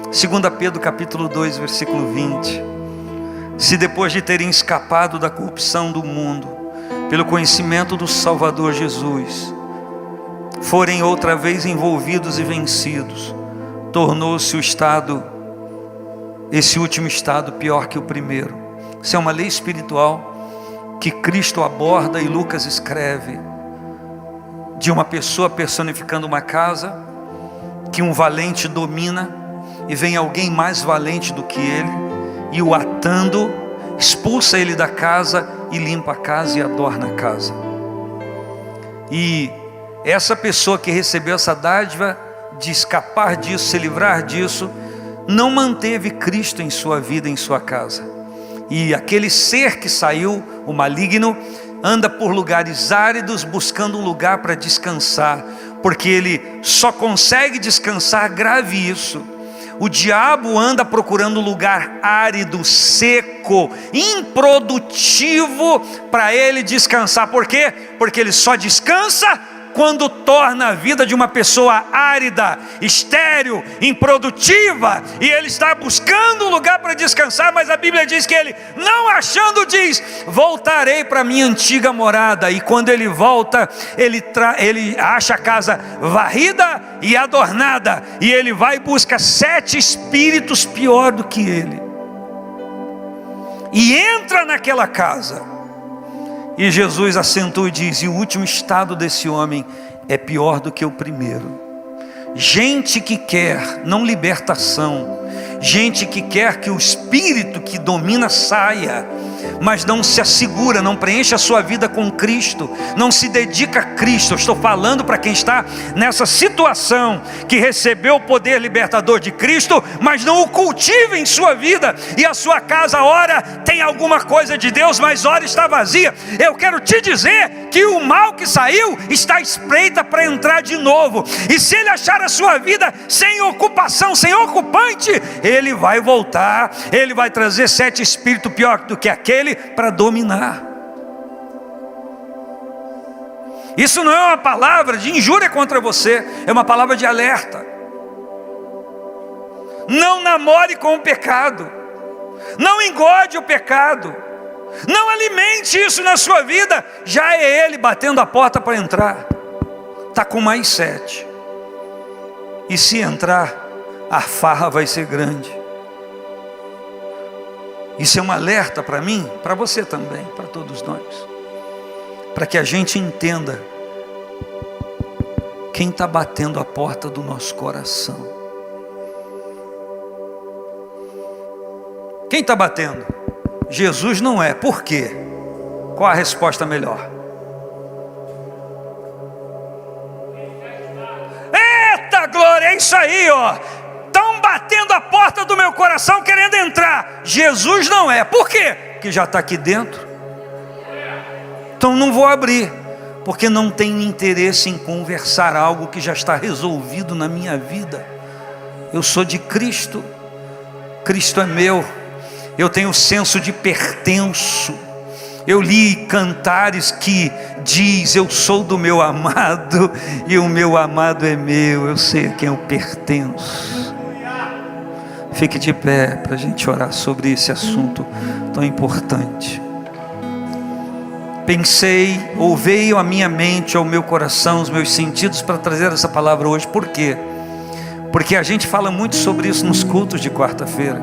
2 Pedro capítulo 2 versículo 20. Se depois de terem escapado da corrupção do mundo, pelo conhecimento do Salvador Jesus, forem outra vez envolvidos e vencidos, tornou-se esse último estado pior que o primeiro. Isso é uma lei espiritual que Cristo aborda e Lucas escreve de uma pessoa personificando uma casa, que um valente domina, e vem alguém mais valente do que ele, e o atando, expulsa ele da casa, e limpa a casa e adorna a casa. E essa pessoa que recebeu essa dádiva, de escapar disso, se livrar disso, não manteve Cristo em sua vida, em sua casa. E aquele ser que saiu, o maligno, anda por lugares áridos buscando um lugar para descansar, porque ele só consegue descansar, grave isso. O diabo anda procurando um lugar árido, seco, improdutivo para ele descansar. Por quê? Porque ele só descansa quando torna a vida de uma pessoa árida, estéril, improdutiva, e ele está buscando um lugar para descansar, mas a Bíblia diz que ele, não achando, diz: voltarei para minha antiga morada. E quando ele volta, ele acha a casa varrida e adornada, e ele vai e busca 7 espíritos pior do que ele, e entra naquela casa. E Jesus assentou e diz: e o último estado desse homem é pior do que o primeiro. Gente que quer não libertação, gente que quer que o espírito que domina saia, mas não se assegura, não preenche a sua vida com Cristo, não se dedica a Cristo. Eu estou falando para quem está nessa situação, que recebeu o poder libertador de Cristo, mas não o cultiva em sua vida, e a sua casa ora tem alguma coisa de Deus, mas ora está vazia. Eu quero te dizer que o mal que saiu está à espreita para entrar de novo, e se ele achar a sua vida sem ocupação, sem ocupante, ele vai voltar, ele vai trazer 7 espíritos pior do que aquele para dominar. Isso não é uma palavra de injúria contra você, é uma palavra de alerta. Não namore com o pecado, não engorde o pecado, não alimente isso na sua vida. Já é ele batendo a porta para entrar, está com mais 7, e se entrar, a farra vai ser grande. Isso é um alerta para mim, para você também, para todos nós, para que a gente entenda quem está batendo a porta do nosso coração. Quem está batendo? Jesus não é. Por quê? Qual a resposta melhor? Eita glória, é isso aí, ó. Estão batendo a porta do meu coração querendo entrar. Jesus não é. Por quê? Porque já está aqui dentro. Então não vou abrir, porque não tenho interesse em conversar algo que já está resolvido na minha vida. Eu sou de Cristo, Cristo é meu, eu tenho senso de pertenço. Eu li cantares que diz: eu sou do meu amado e o meu amado é meu, eu sei a quem eu pertenço. Fique de pé para a gente orar sobre esse assunto tão importante. Pensei, ou veio à minha mente, ao meu coração, os meus sentidos para trazer essa palavra hoje. Por quê? Porque a gente fala muito sobre isso nos cultos de quarta-feira.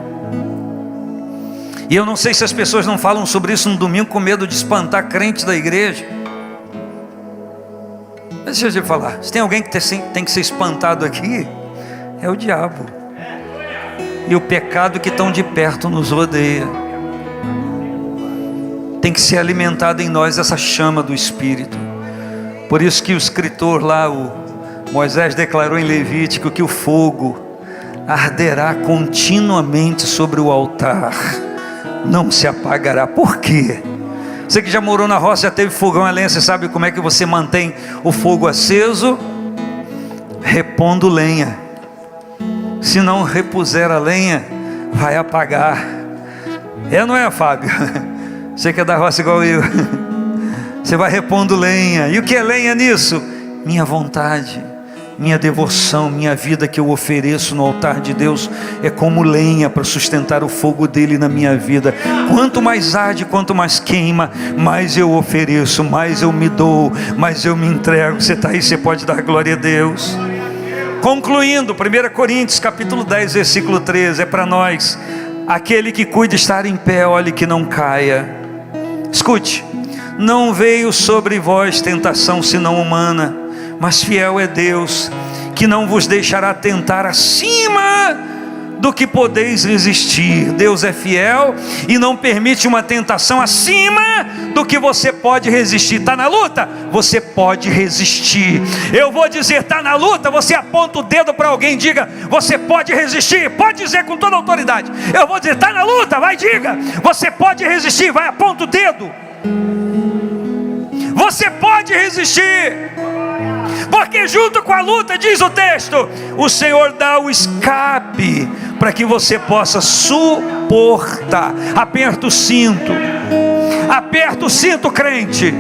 E eu não sei se as pessoas não falam sobre isso no domingo com medo de espantar crentes da igreja. Deixa eu te falar, se tem alguém que tem que ser espantado aqui, é o diabo. E o pecado que tão de perto nos rodeia. Tem que ser alimentada em nós essa chama do Espírito. Por isso que o escritor lá, o Moisés, declarou em Levítico que o fogo arderá continuamente sobre o altar, não se apagará. Por quê? Você que já morou na roça, já teve fogão a lenha, você sabe como é que você mantém o fogo aceso? Repondo lenha. Se não repuser a lenha, vai apagar. É ou não é, Fábio? Você que é da roça igual eu. Você vai repondo lenha. E o que é lenha nisso? Minha vontade, minha devoção, minha vida que eu ofereço no altar de Deus é como lenha para sustentar o fogo dele na minha vida. Quanto mais arde, quanto mais queima, mais eu ofereço, mais eu me dou, mais eu me entrego. Você está aí, você pode dar glória a Deus. Concluindo, 1 Coríntios capítulo 10, versículo 13, é para nós: aquele que cuida estar em pé, olhe que não caia. Escute: não veio sobre vós tentação senão humana, Mas fiel é Deus, que não vos deixará tentar acima do que podeis resistir. Deus é fiel e não permite uma tentação acima do que você pode resistir. Está na luta? Você pode resistir. Eu vou dizer, está na luta? Você aponta o dedo para alguém e diga, você pode resistir. Pode dizer com toda a autoridade. Eu vou dizer, está na luta? Vai, diga, você pode resistir. Vai, aponta o dedo. Você pode resistir. Porque junto com a luta, diz o texto, o Senhor dá o escape para que você possa suportar. Aperta o cinto. Aperta o cinto, crente,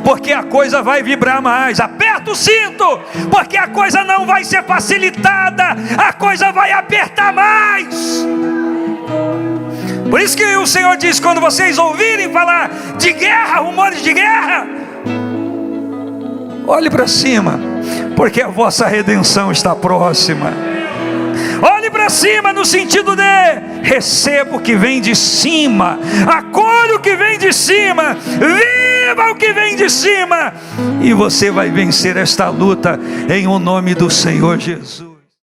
porque a coisa vai vibrar mais. Aperta o cinto, porque a coisa não vai ser facilitada, a coisa vai apertar mais. Por isso que o Senhor diz, quando vocês ouvirem falar de guerra, rumores de guerra, olhe para cima, porque a vossa redenção está próxima. Olhe para cima no sentido de receba o que vem de cima, acolha o que vem de cima, viva o que vem de cima, e você vai vencer esta luta em o nome do Senhor Jesus.